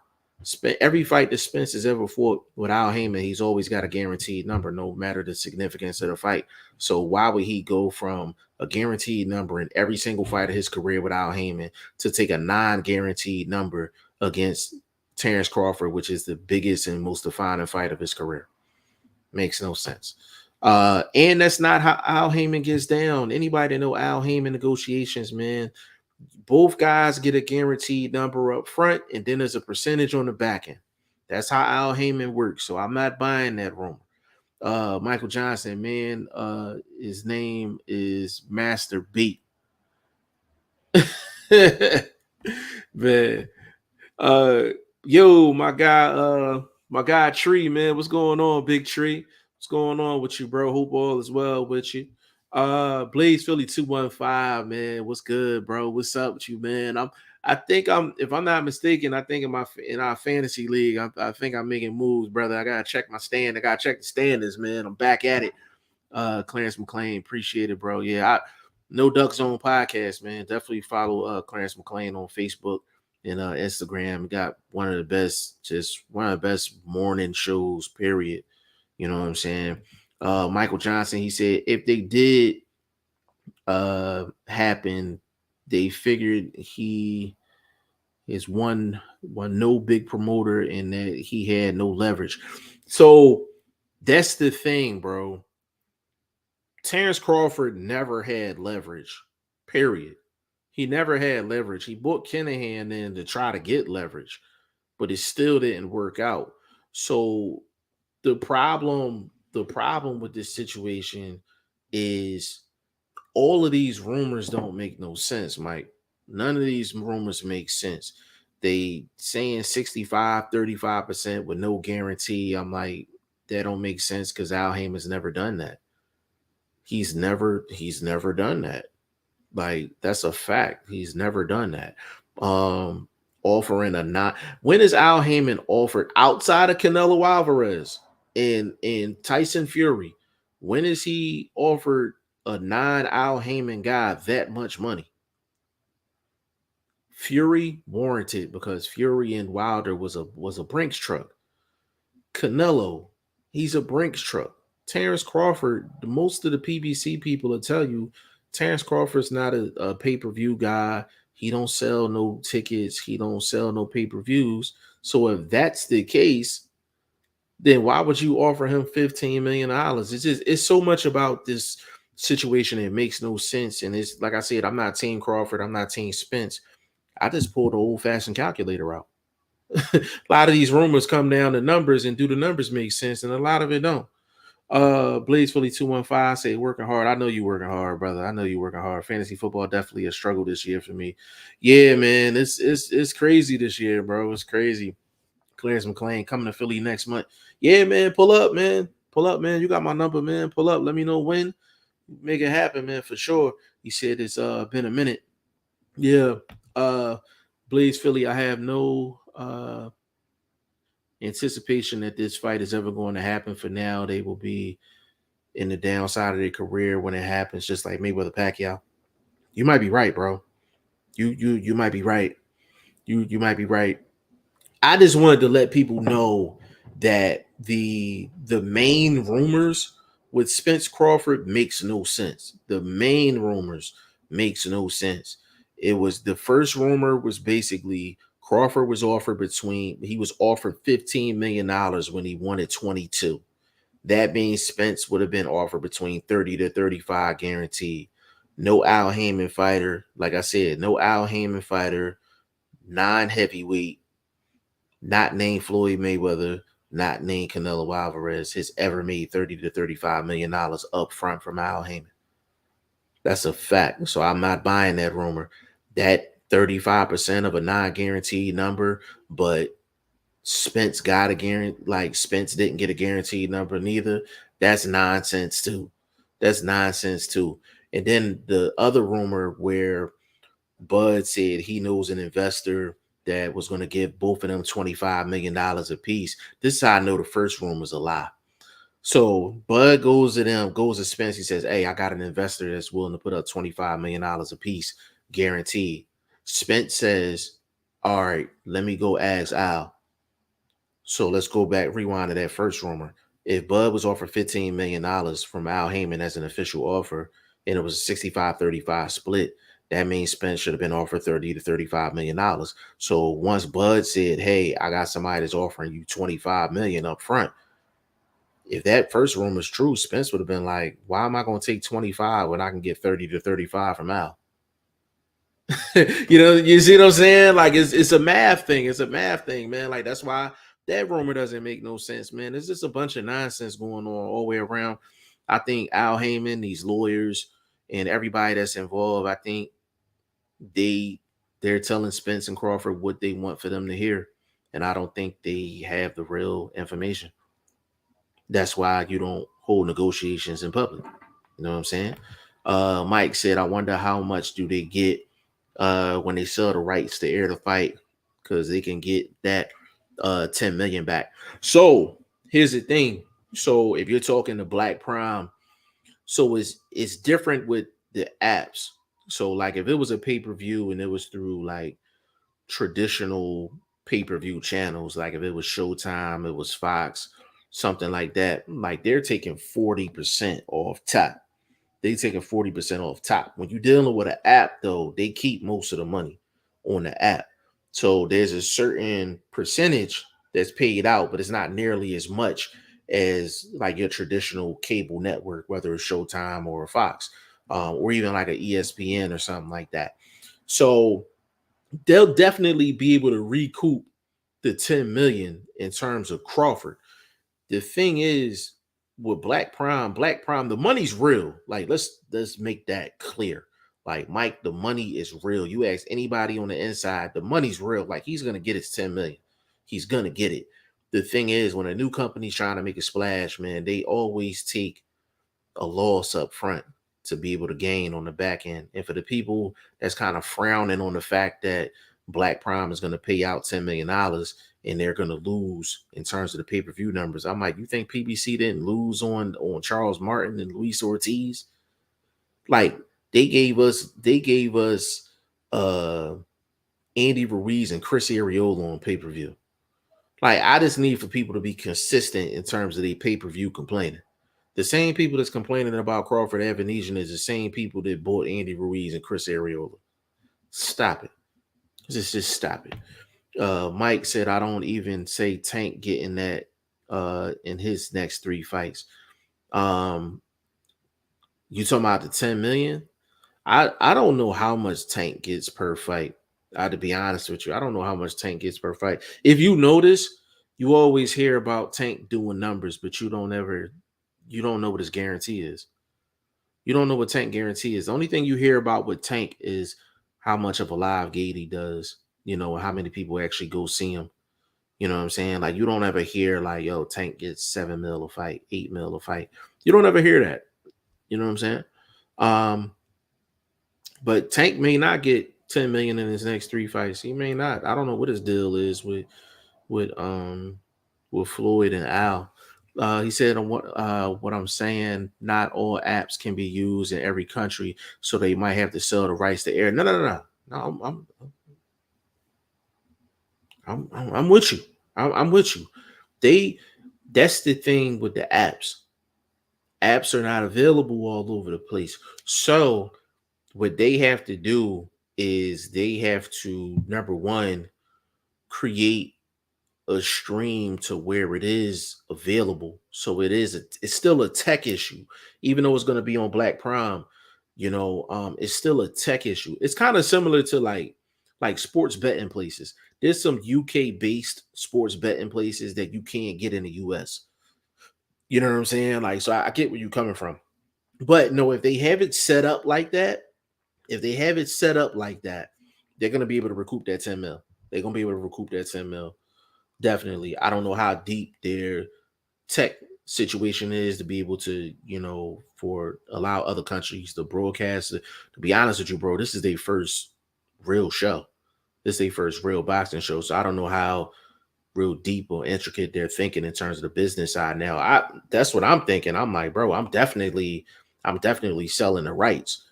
Every fight that Spence has ever fought with Al Heyman, he's always got a guaranteed number, no matter the significance of the fight. So why would he go from a guaranteed number in every single fight of his career with Al Heyman to take a non-guaranteed number against Terrence Crawford, which is the biggest and most defining fight of his career? Makes no sense. And that's not how Al Heyman gets down. Anybody know Al Heyman negotiations, man? Both guys get a guaranteed number up front, and then there's a percentage on the back end. That's how Al Heyman works. So I'm not buying that rumor. Michael Johnson, man, his name is Master Beat. Man, uh, yo, my guy Tree, man, what's going on, Big Tree? What's going on with you, bro? Hope all is well with you. Blaze Philly 215, man, what's good, bro? What's up with you, man? I think I'm, if I'm not mistaken, I think in our fantasy league, I think I'm making moves, brother. I gotta check my stand. I gotta check the standings, man. I'm back at it. Clarence McClain, appreciate it, bro. Yeah, No Duck Zone podcast, man. Definitely follow Clarence McClain on Facebook and Instagram. We got one of the best morning shows, period. You know what I'm saying? Michael Johnson, he said if they did happen, they figured he is one no big promoter and that he had no leverage. So that's the thing, bro. Terrence Crawford never had leverage, period. He never had leverage. He brought Kinahan in to try to get leverage, but it still didn't work out. So the problem with this situation is all of these rumors don't make no sense, Mike. None of these rumors make sense. They saying 65-35% with no guarantee. I'm like, that don't make sense because Al Heyman's never done that. He's never done that. Like, that's a fact. He's never done that. Offering a nine. When is Al Heyman offered outside of Canelo Alvarez and Tyson Fury? When is he offered a non-Al Heyman guy that much money? Fury warranted because Fury and Wilder was a Brinks truck. Canelo, he's a Brinks truck. Terrence Crawford, most of the PBC people will tell you Terrence Crawford's not a pay-per-view guy. He don't sell no tickets. He don't sell no pay-per-views. So if that's the case, then why would you offer him $15 million? It's so much about this situation. It makes no sense. And it's like I said, I'm not Team Crawford. I'm not Team Spence. I just pulled the old-fashioned calculator out. A lot of these rumors come down to numbers, and do the numbers make sense? And a lot of it don't. Blaze Philly 215 say working hard. I know you working hard, brother. I know you working hard. Fantasy football definitely a struggle this year for me. Yeah, man, it's crazy this year, bro. It's crazy. Clarence McClain coming to Philly next month. Yeah, man, pull up, man. Pull up, man. You got my number, man. Pull up. Let me know when. Make it happen, man, for sure. He said it's been a minute. Yeah. Blaze Philly, I have no anticipation that this fight is ever going to happen. For now, they will be in the downside of their career when it happens, just like Mayweather Pacquiao. You might be right, bro. You might be right. You might be right. I just wanted to let people know that the main rumors with Spence Crawford makes no sense. The main rumors makes no sense. It was the first rumor was basically Crawford was offered $15 million when he wanted 22. That means Spence would have been offered between 30 to 35 guaranteed. No Al Heyman fighter, like I said, no Al Heyman fighter, non-heavyweight, not named Floyd Mayweather, not named Canelo Alvarez, has ever made $30 to $35 million up front from Al Heyman. That's a fact. So I'm not buying that rumor. That 35% of a non-guaranteed number, but Spence got a guarantee, like Spence didn't get a guaranteed number neither. That's nonsense too. That's nonsense too. And then the other rumor where Bud said he knows an investor that was going to give both of them $25 million a piece. This is how I know the first rumor was a lie. So Bud goes to Spence. He says, hey, I got an investor that's willing to put up $25 million a piece, guaranteed. Spence says, all right, let me go ask Al. So let's go back, rewind to that first rumor. If Bud was offered $15 million from Al Heyman as an official offer, and it was a 65-35 split, that means Spence should have been offered $30 to $35 million. So once Bud said, hey, I got somebody that's offering you $25 million up front, if that first rumor is true, Spence would have been like, why am I going to take 25 when I can get 30 to 35 from Al? You see what I'm saying? Like, it's a math thing. It's a math thing, man. Like, that's why That rumor doesn't make no sense, man. There's just a bunch of nonsense going on all the way around. I think Al Heyman, these lawyers, and everybody that's involved, I think they they're telling Spence and Crawford what they want for them to hear. And I don't think they have the real information. That's why you don't hold negotiations in public. You know what I'm saying? Mike said, I wonder how much do they get when they sell the rights to air the fight, because they can get that 10 million back. So here's the thing. So if you're talking to Black Prime, so it's different with the apps. So like if it was a pay-per-view and it was through like traditional pay-per-view channels, like if it was Showtime, it was Fox, something like that, like they're taking 40% off top. They taking 40% off top. When you're dealing with an app, though, they keep most of the money on the app. So there's a certain percentage that's paid out, but it's not nearly as much as like your traditional cable network, whether it's Showtime or Fox, or even like an ESPN or something like that. So they'll definitely be able to recoup the 10 million in terms of Crawford. The thing is, with Black Prime, the money's real. Like let's make that clear. Like Mike, the money is real. You ask anybody on the inside, the money's real. Like he's gonna get his 10 million. He's gonna get it. The thing is, when a new company's trying to make a splash, man, they always take a loss up front to be able to gain on the back end. And for the people that's kind of frowning on the fact that Black Prime is going to pay out $10 million and they're going to lose in terms of the pay-per-view numbers, I'm like, you think PBC didn't lose on Charles Martin and Luis Ortiz? Like they gave us Andy Ruiz and Chris Arreola on pay-per-view. Like I just need for people to be consistent in terms of the pay-per-view complaining. The same people that's complaining about Crawford Evanesian is the same people that bought Andy Ruiz and Chris Arreola. Stop it. Just stop it. Mike said, I don't even say Tank getting that in his next 3 fights. You talking about the 10 million? I don't know how much Tank gets per fight. To be honest with you, I don't know how much Tank gets per fight. If you notice, you always hear about Tank doing numbers, but you don't know what his guarantee is. You don't know what Tank guarantee is. The only thing you hear about with Tank is how much of a live gate he does, how many people actually go see him. You know what I'm saying? Like you don't ever hear like, yo, Tank gets 7 mil a fight, 8 mil a fight. You don't ever hear that. You know what I'm saying? But Tank may not get 10 million in his next 3 fights. He may not. I don't know what his deal is with Floyd and Al. He said, what I'm saying, not all apps can be used in every country, so they might have to sell the rights to air. No. I'm with you. I'm with you. That's the thing with the apps. Apps are not available all over the place. So what they have to do is they have to, number one, create a stream to where it is available. So it's still a tech issue, even though it's going to be on Black Prime. It's still a tech issue. It's kind of similar to like sports betting places. There's some UK based sports betting places that you can't get in the US. You know what I'm saying? Like, so I get where you're coming from. But no, if they have it set up like that, they're gonna be able to recoup that 10 mil. They're gonna be able to recoup that 10 mil. Definitely. I don't know how deep their tech situation is to be able to, for allow other countries to broadcast. To be honest with you, bro, this is their first real show. This is their first real boxing show. So I don't know how real deep or intricate they're thinking in terms of the business side. Now, that's what I'm thinking. I'm like, bro, I'm definitely selling the rights,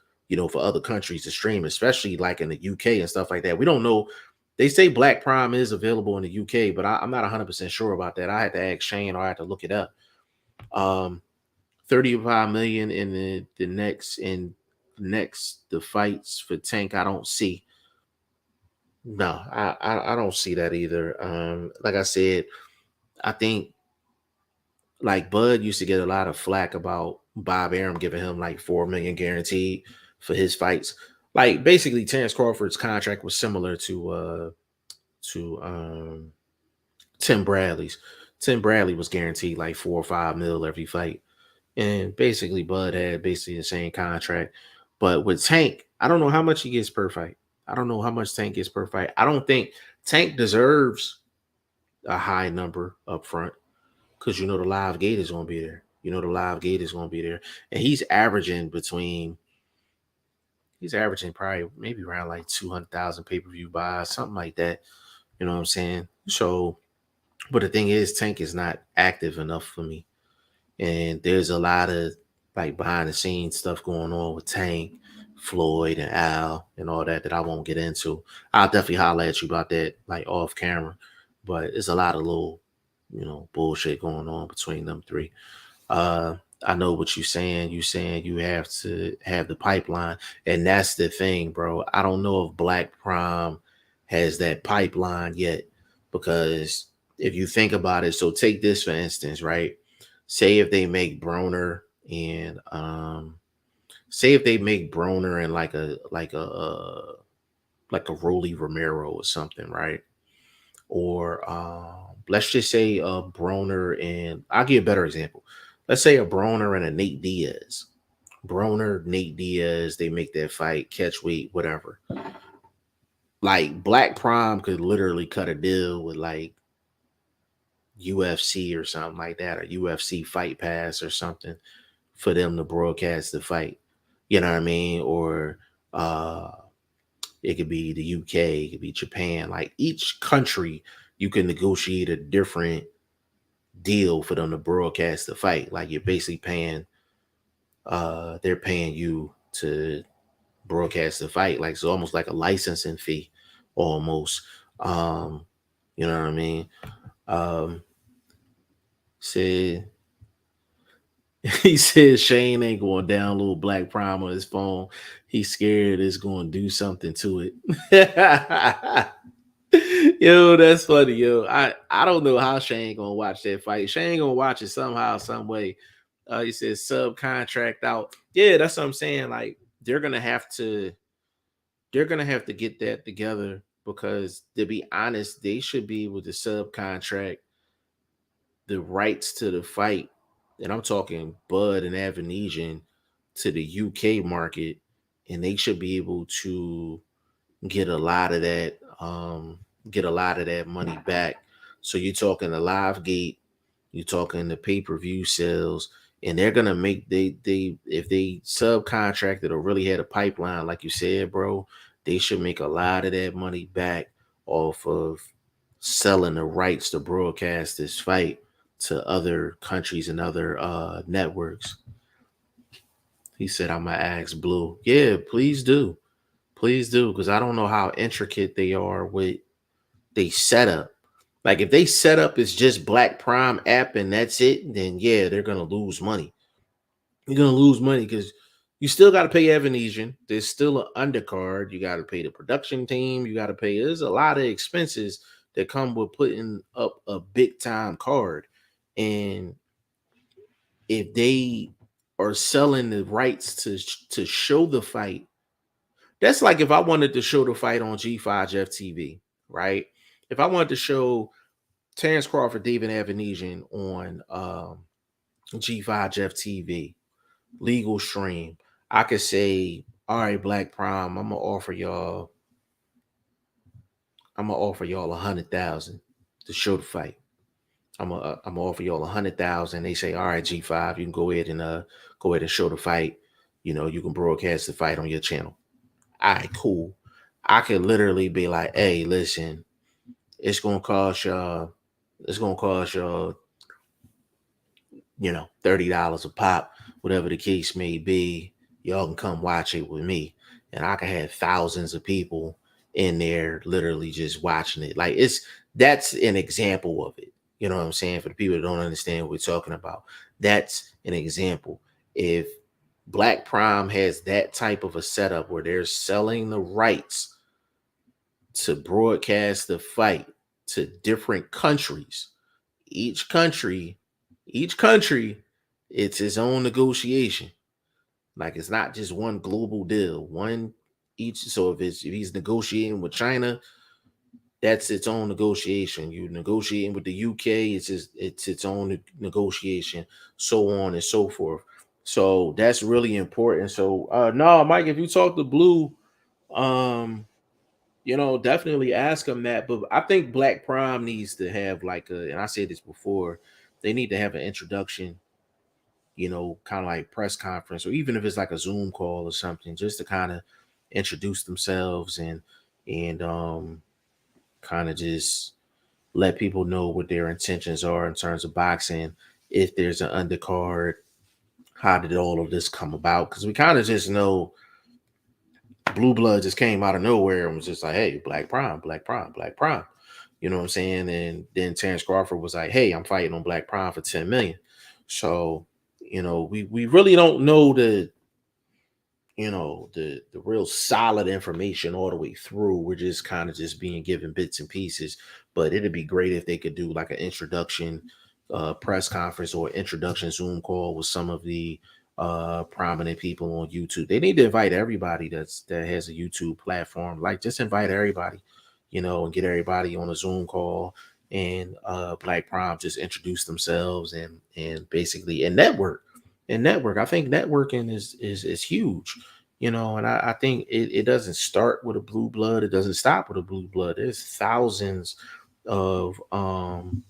for other countries to stream, especially like in the UK and stuff like that. We don't know. They say Black Prime is available in the UK, but I'm not 100% sure about that. I had to ask Shane or I had to look it up. 35 million in the fights for Tank, I don't see. No, I don't see that either. Like I said, I think like Bud used to get a lot of flack about Bob Arum giving him like 4 million guaranteed for his fights. Like basically Terrence Crawford's contract was similar to Tim Bradley's. Tim Bradley was guaranteed like 4 or 5 mil every fight. And basically Bud had basically the same contract. But with Tank, I don't know how much he gets per fight. I don't know how much Tank gets per fight. I don't think Tank deserves a high number up front because the live gate is gonna be there. The live gate is gonna be there. And he's averaging probably maybe around like 200,000 pay-per-view buys, something like that. You know what I'm saying? So, but the thing is, Tank is not active enough for me. And there's a lot of like behind the scenes stuff going on with Tank, Floyd, and Al, and all that I won't get into. I'll definitely holler at you about that like off camera. But it's a lot of little, bullshit going on between them three. Uh, I know what you're saying. You saying you have to have the pipeline, and that's the thing, bro. I don't know if Black Prime has that pipeline yet, because if you think about it, so take this for instance, right? Say if they make Broner and like a Rolly Romero or something, right? Or let's just say a Broner and I'll give you a better example. Let's say a Broner and a Nate Diaz. Broner, Nate Diaz, they make that fight, catch weight, whatever. Like Black Prime could literally cut a deal with like UFC or something like that, or UFC Fight Pass or something for them to broadcast the fight. You know what I mean? Or it could be the UK, it could be Japan. Like each country, you can negotiate a different deal for them to broadcast the fight. Like you're basically they're paying you to broadcast the fight. Like it's almost like a licensing fee, almost. You know what I mean? Um, said he said Shane ain't going to download Black Prime on his phone. He's scared it's going to do something to it. Yo, that's funny, yo. I don't know how Shane gonna watch that fight. Shane gonna watch it somehow, some way. He says subcontract out. Yeah, that's what I'm saying. Like they're gonna have to get that together, because to be honest, they should be able to subcontract the rights to the fight, and I'm talking Bud and Avanesian, to the UK market, and they should be able to get a lot of that money back. So you're talking the live gate, you're talking the pay-per-view sales, and they're gonna make they if they subcontracted or really had a pipeline, like you said, bro, they should make a lot of that money back off of selling the rights to broadcast this fight to other countries and other networks. He said, I'm gonna ask Blue. Yeah, please do. Please do, because I don't know how intricate they are with they setup. Like if they set up is just Black Prime app and that's it, then yeah, they're gonna lose money. You're gonna lose money because you still got to pay Evanesian. There's still an undercard. You got to pay the production team. You got to pay. There's a lot of expenses that come with putting up a big time card. And if they are selling the rights to show the fight, that's like if I wanted to show the fight on G5 Jeff TV, right? If I wanted to show Terrence Crawford, David Avanesian on G5 Jeff TV, legal stream, I could say, all right, Black Prime, I'm gonna offer y'all 100,000 to show the fight. I'm gonna offer y'all 100,000. They say, all right, G5, you can go ahead and show the fight. You can broadcast the fight on your channel. All right, cool. I could literally be like, hey, listen, it's gonna cost y'all $30 a pop, whatever the case may be. Y'all can come watch it with me. And I can have thousands of people in there literally just watching it. Like that's an example of it. You know what I'm saying? For the people that don't understand what we're talking about, that's an example. If Black Prime has that type of a setup where they're selling the rights to broadcast the fight to different countries, each country, it's its own negotiation. Like it's not just one global deal. One each. So if he's negotiating with China, that's its own negotiation. You negotiating with the UK, it's its own negotiation, so on and so forth. So that's really important. So no, Mike, if you talk to Blue, um, definitely ask him that. But I think Black Prime needs to have like and I said this before, they need to have an introduction, kind of like press conference, or even if it's like a Zoom call or something, just to kind of introduce themselves and kind of just let people know what their intentions are in terms of boxing. If there's an undercard, how did all of this come about? Because we kind of just know Blue Blood just came out of nowhere and was just like, hey, Black Prime, Black Prime, Black Prime. You know what I'm saying? And then Terrence Crawford was like, hey, I'm fighting on Black Prime for 10 million. So, we really don't know the real solid information all the way through. We're just kind of just being given bits and pieces. But it'd be great if they could do like an introduction press conference or introduction Zoom call with some of the prominent people on YouTube. They need to invite everybody that has a YouTube platform. Like, just invite everybody, and get everybody on a Zoom call, and Black Prime just introduce themselves and basically and network. I think networking is huge, and I think it doesn't start with a blue blood. It doesn't stop with a blue blood. There's thousands of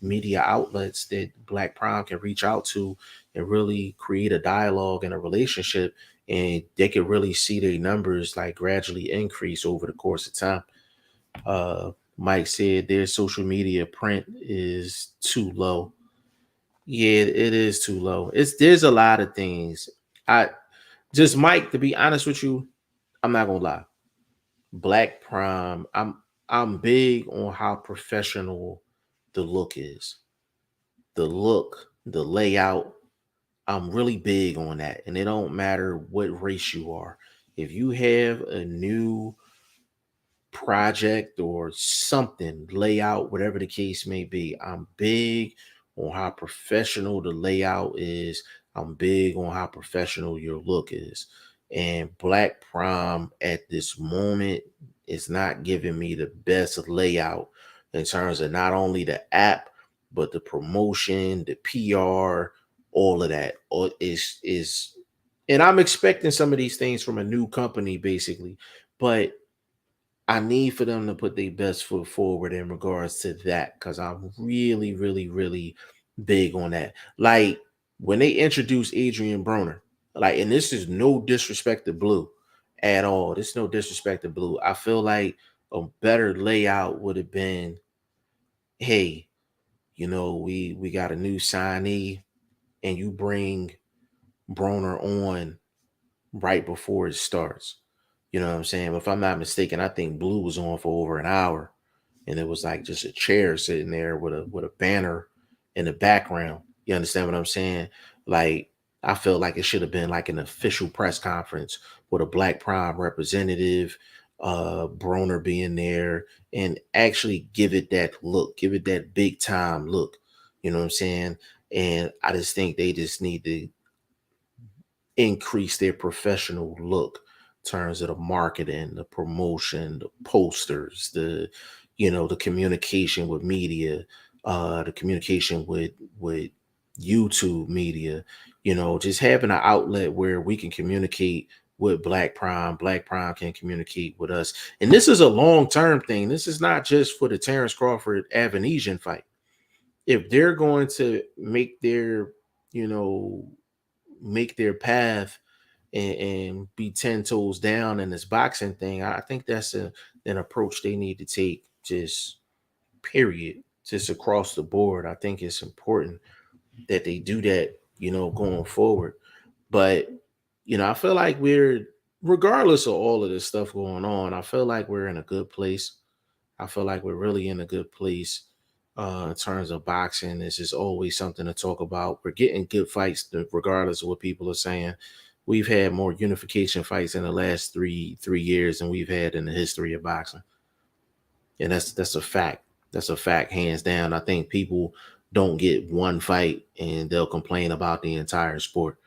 media outlets that Black Prime can reach out to and really create a dialogue and a relationship, and they can really see their numbers like gradually increase over the course of time. Mike said their social media print is too low. Yeah, it is too low. There's a lot of things. I just Mike, to be honest with you, I'm not gonna lie. Black Prime, I'm big on how professional the look is. The look, the layout. I'm really big on that. And it don't matter what race you are. If you have a new project or something, layout, whatever the case may be. I'm big on how professional the layout is. I'm big on how professional your look is. And Black Prime at this moment is not giving me the best layout in terms of not only the app, but the promotion, the PR, all of that. All is and I'm expecting some of these things from a new company, basically. But I need for them to put their best foot forward in regards to that, because I'm really, really, really big on that. Like, when they introduced Adrian Broner, like, and this is no disrespect to Blue at all. This is no disrespect to Blue. I feel like a better layout would have been, hey, we got a new signee, and you bring Broner on right before it starts. You know what I'm saying? If I'm not mistaken, I think Blue was on for over an hour, and it was like just a chair sitting there with a banner in the background. You understand what I'm saying? Like, I felt like it should have been like an official press conference with a Black Prime representative, Broner being there, and actually give it that look, give it that big time look. You know what I'm saying? And I just think they just need to increase their professional look in terms of the marketing, the promotion, the posters, the communication with media, the communication with YouTube media, just having an outlet where we can communicate with Black Prime. Black Prime can communicate with us. And this is a long-term thing. This is not just for the Terrence Crawford Avanesian fight. If they're going to you know, make their path and be 10 toes down in this boxing thing, I think that's an approach they need to take, just period, just across the board. I think it's important that they do that, going forward. But, I feel like regardless of all of this stuff going on, I feel like we're in a good place. I feel like we're really in a good place in terms of boxing. This is always something to talk about. We're getting good fights, regardless of what people are saying. We've had more unification fights in the last three years than we've had in the history of boxing, and that's a fact. That's a fact, hands down. I think people don't get one fight and they'll complain about the entire sport.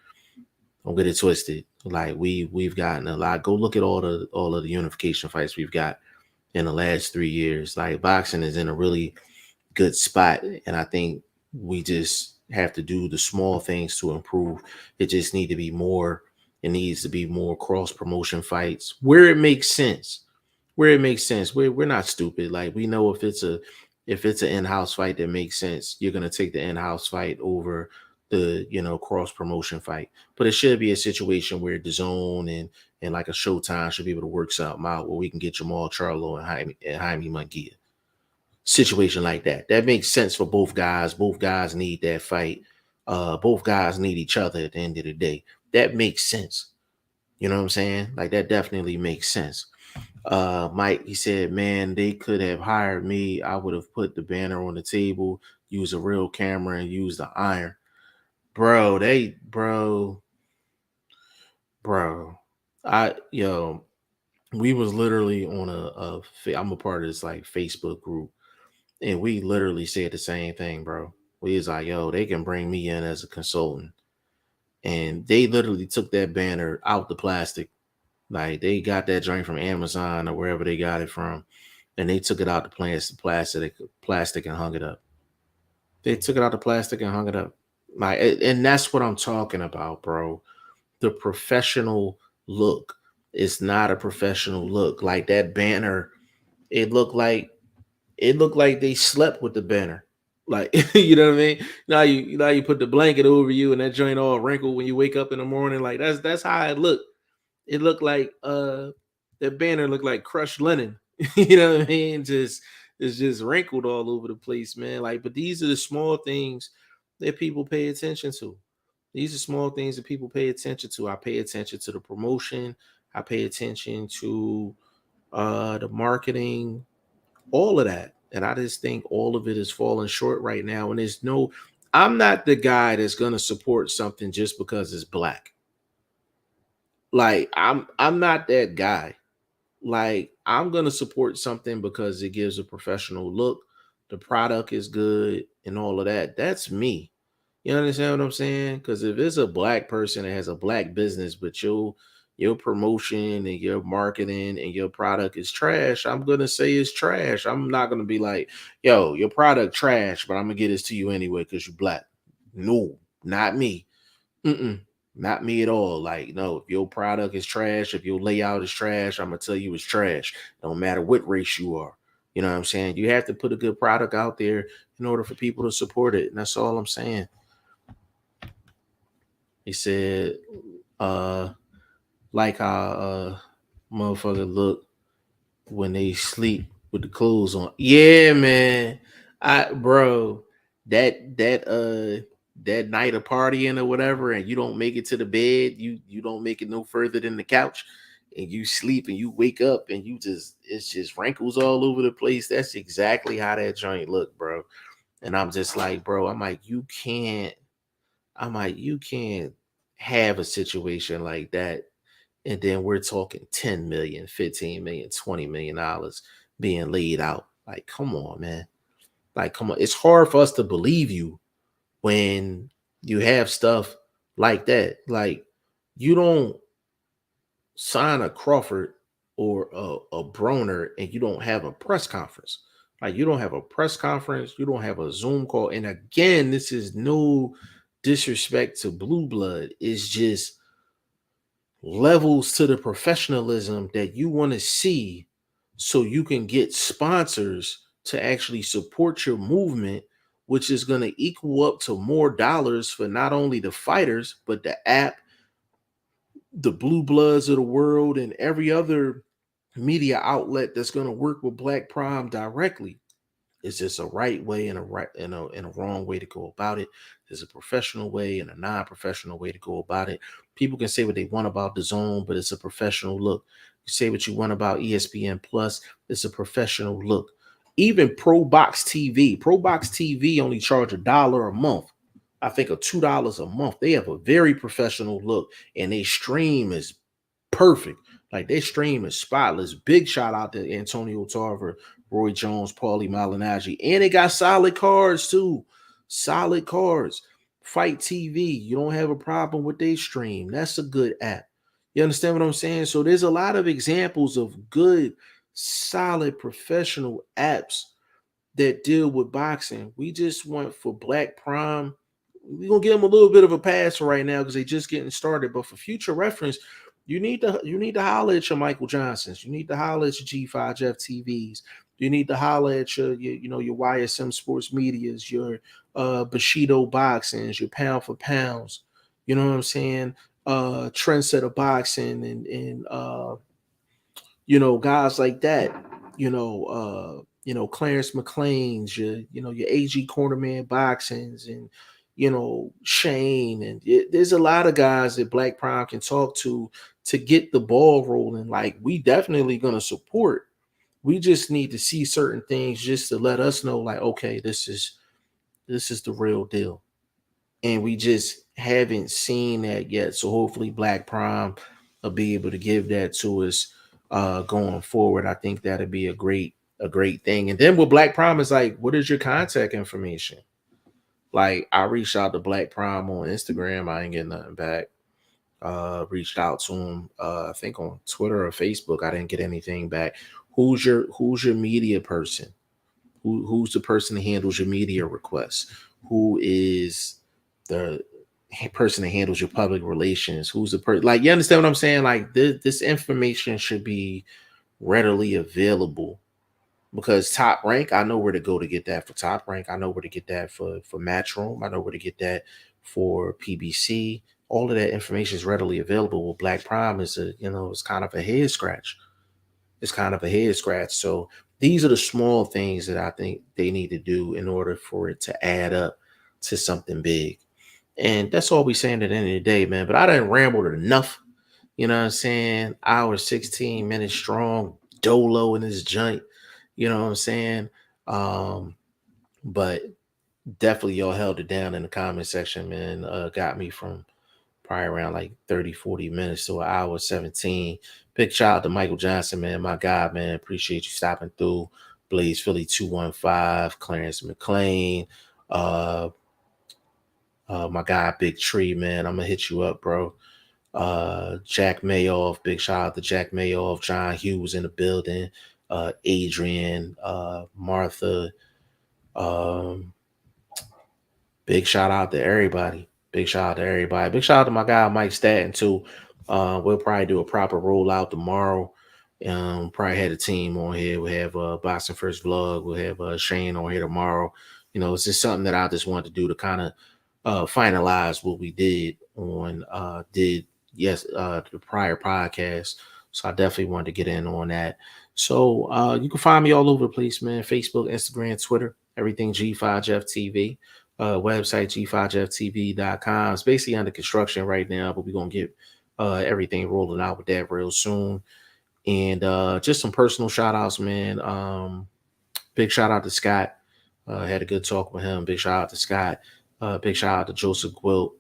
Don't get it twisted. Like, we've gotten a lot. Go look at all of the unification fights we've got. in the last 3 years. Like boxing is in a really good spot. And I think we just have to do the small things to improve. It just need to be more. It needs to be more cross promotion fights where it makes sense. Where it makes sense. We're not stupid. Like we know if it's an in-house fight that makes sense, you're gonna take the in-house fight over the cross promotion fight. But it should be a situation where the zone and like a Showtime should be able to work something out where we can get Jamal Charlo and Jaime Munguia. Situation like that. That makes sense for both guys. Both guys need that fight. Both guys need each other at the end of the day. That makes sense. You know what I'm saying? Like that definitely makes sense. Mike, he said, man, they could have hired me. I would have put the banner on the table, use a real camera, and use the iron. Bro, bro. We was literally on I'm a part of this like Facebook group, and we literally said the same thing, bro. We was like, yo, they can bring me in as a consultant. And they literally took that banner out the plastic. Like they got that joint from Amazon or wherever they got it from, and they took it out the plastic and hung it up. They took it out the plastic and hung it up. Like, and that's what I'm talking about, bro. The professional look is not a professional look. Like that banner, it looked like they slept with the banner. Like you know what I mean? Now you put the blanket over you and that joint all wrinkled when you wake up in the morning. Like that's how it looked. It looked like that banner looked like crushed linen. You know what I mean? Just it's just wrinkled all over the place, man. Like, but these are the small things that people pay attention to. These are small things that people pay attention to. I pay attention to the promotion. I pay attention to the marketing, all of that. And I just think all of it is falling short right now. And I'm not the guy that's gonna support something just because it's black. Like I'm not that guy. Like I'm gonna support something because it gives a professional look, the product is good, and all of that. That's me. You understand what I'm saying? Because if it's a black person that has a black business, but your promotion and your marketing and your product is trash, I'm gonna say it's trash. I'm not gonna be like, yo, your product trash, but I'm gonna get this to you anyway because you're black. No, not me. Mm-mm, not me at all. Like, no, if your product is trash, if your layout is trash, I'm gonna tell you it's trash. No matter what race you are. You know what I'm saying? You have to put a good product out there in order for people to support it. And that's all I'm saying. He said, like how motherfucker look when they sleep with the clothes on. Yeah, man. Bro, that night of partying or whatever, and you don't make it to the bed, you don't make it no further than the couch, and you sleep and you wake up and it's just wrinkles all over the place. That's exactly how that joint look, bro. And I'm just like, bro, you can't have a situation like that. And then we're talking 10 million, 15 million, 20 million dollars being laid out. Like, come on, man. Like, come on. It's hard for us to believe you when you have stuff like that. Like, you don't sign a Crawford or a Broner and you don't have a press conference. Like, you don't have a press conference, you don't have a Zoom call. And again, this is no disrespect to Blue Blood. It's just levels to the professionalism that you want to see so you can get sponsors to actually support your movement, which is going to equal up to more dollars for not only the fighters, but the app, the Blue Bloods of the world, and every other media outlet that's going to work with Black Prime directly. It's just a right way and a wrong way to go about it. There's a professional way and a non-professional way to go about it. People can say what they want about the zone, but it's a professional look. You say what you want about ESPN Plus, it's a professional look. Even Pro Box TV only charge $1 a month. I think of $2 a month. They have a very professional look, and they stream is perfect. Like their stream is spotless. Big shout out to Antonio Tarver, Roy Jones, Paulie Malignaggi. And they got solid cards too. Solid cards. Fight TV. You don't have a problem with their stream. That's a good app. You understand what I'm saying? So there's a lot of examples of good solid professional apps that deal with boxing. We just want for Black Prime. We're gonna give them a little bit of a pass right now because they just getting started. But for future reference, you need to holler at your Michael Johnsons. You need to holler at your G5F TVs. You need to holler at your YSM Sports Medias, your Bushido Boxings, your Pound for Pounds. You know what I'm saying? Trendsetter Boxing and guys like that. Clarence McLean's, your AG Cornerman Boxings, and Shane, and there's a lot of guys that Black Prime can talk to get the ball rolling. Like, we definitely gonna support. We just need to see certain things just to let us know, like, okay, this is the real deal. And we just haven't seen that yet. So hopefully Black Prime will be able to give that to us going forward. I think that'd be a great thing. And then with Black Prime is like, what is your contact information? Like, I reached out to Black Prime on Instagram. I ain't getting nothing back. Reached out to him, I think on Twitter or Facebook. I didn't get anything back. Who's your media person? Who's the person that handles your media requests? Who is the person that handles your public relations? Who's the person? Like, you understand what I'm saying? Like, this information should be readily available, because Top Rank, I know where to go to get that for Top Rank. I know where to get that for Matchroom. I know where to get that for PBC. All of that information is readily available. With Black Prime, it's kind of a head scratch. It's kind of a head scratch. So these are the small things that I think they need to do in order for it to add up to something big. And that's all we saying at the end of the day, man. But I done rambled enough. You know what I'm saying? Hour 16 minutes strong, dolo in this joint. You know what I'm saying? But definitely y'all held it down in the comment section, man. Got me from probably around like 30, 40 minutes to an hour 17. Big shout out to Michael Johnson, man. My guy, man. Appreciate you stopping through. Blaze Philly 215, Clarence McLean. My guy, Big Tree, man. I'm gonna hit you up, bro. Jack Mayoff, big shout out to Jack Mayoff. John Hughes in the building. Adrian, Martha. Um, Big shout out to everybody. Big shout out to everybody. Big shout out to my guy Mike Statton too. We'll probably do a proper rollout tomorrow. Probably had a team on here. We'll have Boxing First Vlog. We'll have Shane on here tomorrow. It's just something that I just wanted to do to kind of finalize what we did on the prior podcast. So I definitely wanted to get in on that. So you can find me all over the place, man. Facebook, Instagram, Twitter, everything G5FTV. Website G5FTV.com. It's basically under construction right now, but we're gonna get everything rolling out with that real soon. And just some personal shout outs, man. Big shout out to Scott. Had a good talk with him. Big shout out to Scott. Big shout out to Joseph Gwilt.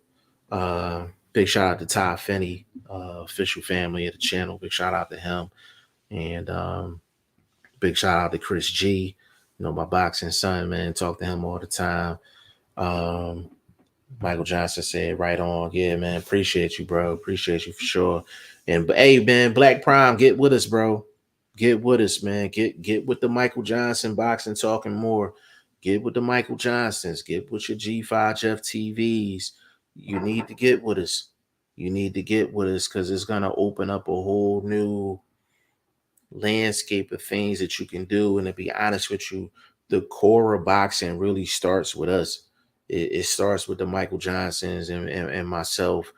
Big shout out to Ty Finney, official family of the channel. Big shout out to him. And big shout out to Chris G, my boxing son, man. Talk to him all the time. Michael Johnson said, right on. Yeah, man. Appreciate you, bro. Appreciate you for sure. And hey, man, Black Prime, get with us, bro. Get with us, man. Get with the Michael Johnson boxing talking more. Get with the Michael Johnsons. Get with your G5F TVs. You need to get with us. You need to get with us because it's gonna open up a whole new landscape of things that you can do. And to be honest with you, the core of boxing really starts with us. It starts with the Michael Johnsons and myself,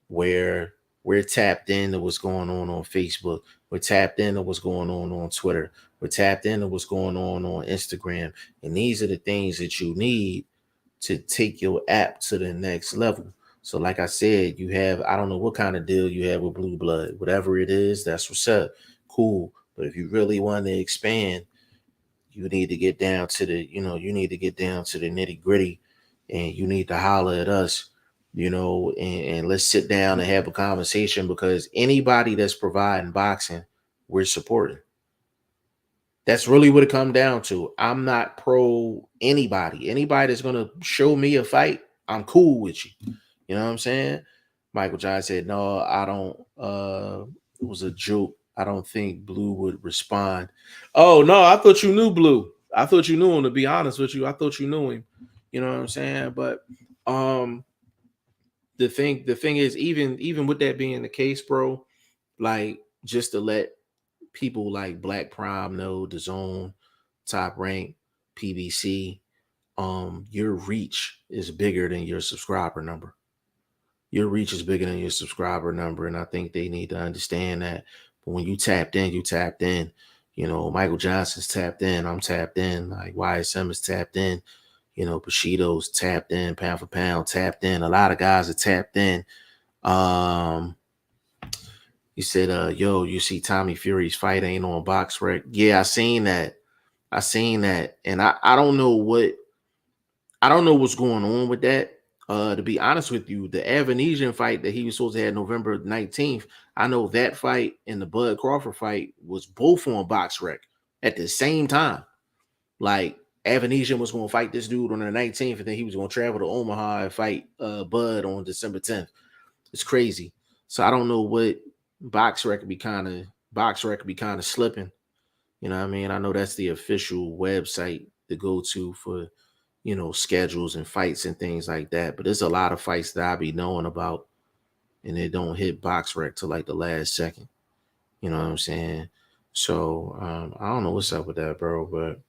where we're tapped into what's going on Facebook. We're tapped into what's going on Twitter. We're tapped into what's going on Instagram. And these are the things that you need to take your app to the next level. So like I said, you have, I don't know what kind of deal you have with Blue Blood. Whatever it is, that's what's up. Cool. But if you really want to expand, you need to get down to the, nitty gritty, and you need to holler at us, and let's sit down and have a conversation, because anybody that's providing boxing, we're supporting. That's really what it comes down to. I'm not pro anybody. Anybody that's going to show me a fight, I'm cool with you. You know what I'm saying? Michael Johnson said, no, I don't. It was a joke. I don't think Blue would respond. Oh no, I thought you knew Blue. I thought you knew him, to be honest with you. I thought you knew him. You know what I'm saying? But um the thing is, even with that being the case, bro, like just to let people like Black Prime know, the Zone, Top Rank, PBC, your reach is bigger than your subscriber number. Your reach is bigger than your subscriber number, and I think they need to understand that. But when you tapped in, you tapped in. You know, Michael Johnson's tapped in. I'm tapped in. Like YSM is tapped in. You know, Bushido's tapped in. Pound for pound tapped in. A lot of guys are tapped in. Um, you said, yo, you see Tommy Fury's fight ain't on Box Rec. Yeah, I seen that. I seen that, and I don't know what's going on with that. To be honest with you, the Avanesian fight that he was supposed to have November 19th, I know that fight and the Bud Crawford fight was both on Box Rec at the same time. Like Avanesian was going to fight this dude on the 19th, and then he was going to travel to Omaha and fight Bud on December 10th. It's crazy. So I don't know what Box Rec could be kind of slipping. You know what I mean? I know that's the official website to go to for, you know, schedules and fights and things like that. But there's a lot of fights that I be knowing about, and they don't hit Box Rec till like the last second. You know what I'm saying? So I don't know what's up with that, bro. But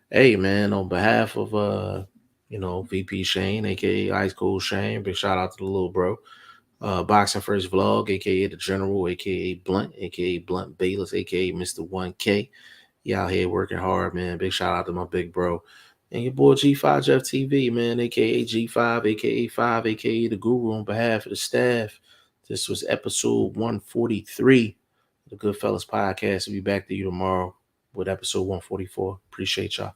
hey, man, on behalf of you know, VP Shane, aka Ice Cold Shane, big shout out to the little bro. Boxing First Vlog, aka the General, aka Blunt, aka Blunt Bayless, aka Mr. 1K. You out here working hard, man. Big shout out to my big bro. And your boy G5 Jeff TV, man, aka G5, aka 5, aka the Guru, on behalf of the staff. This was episode 143 of the Goodfellas podcast. We'll be back to you tomorrow with episode 144. Appreciate y'all.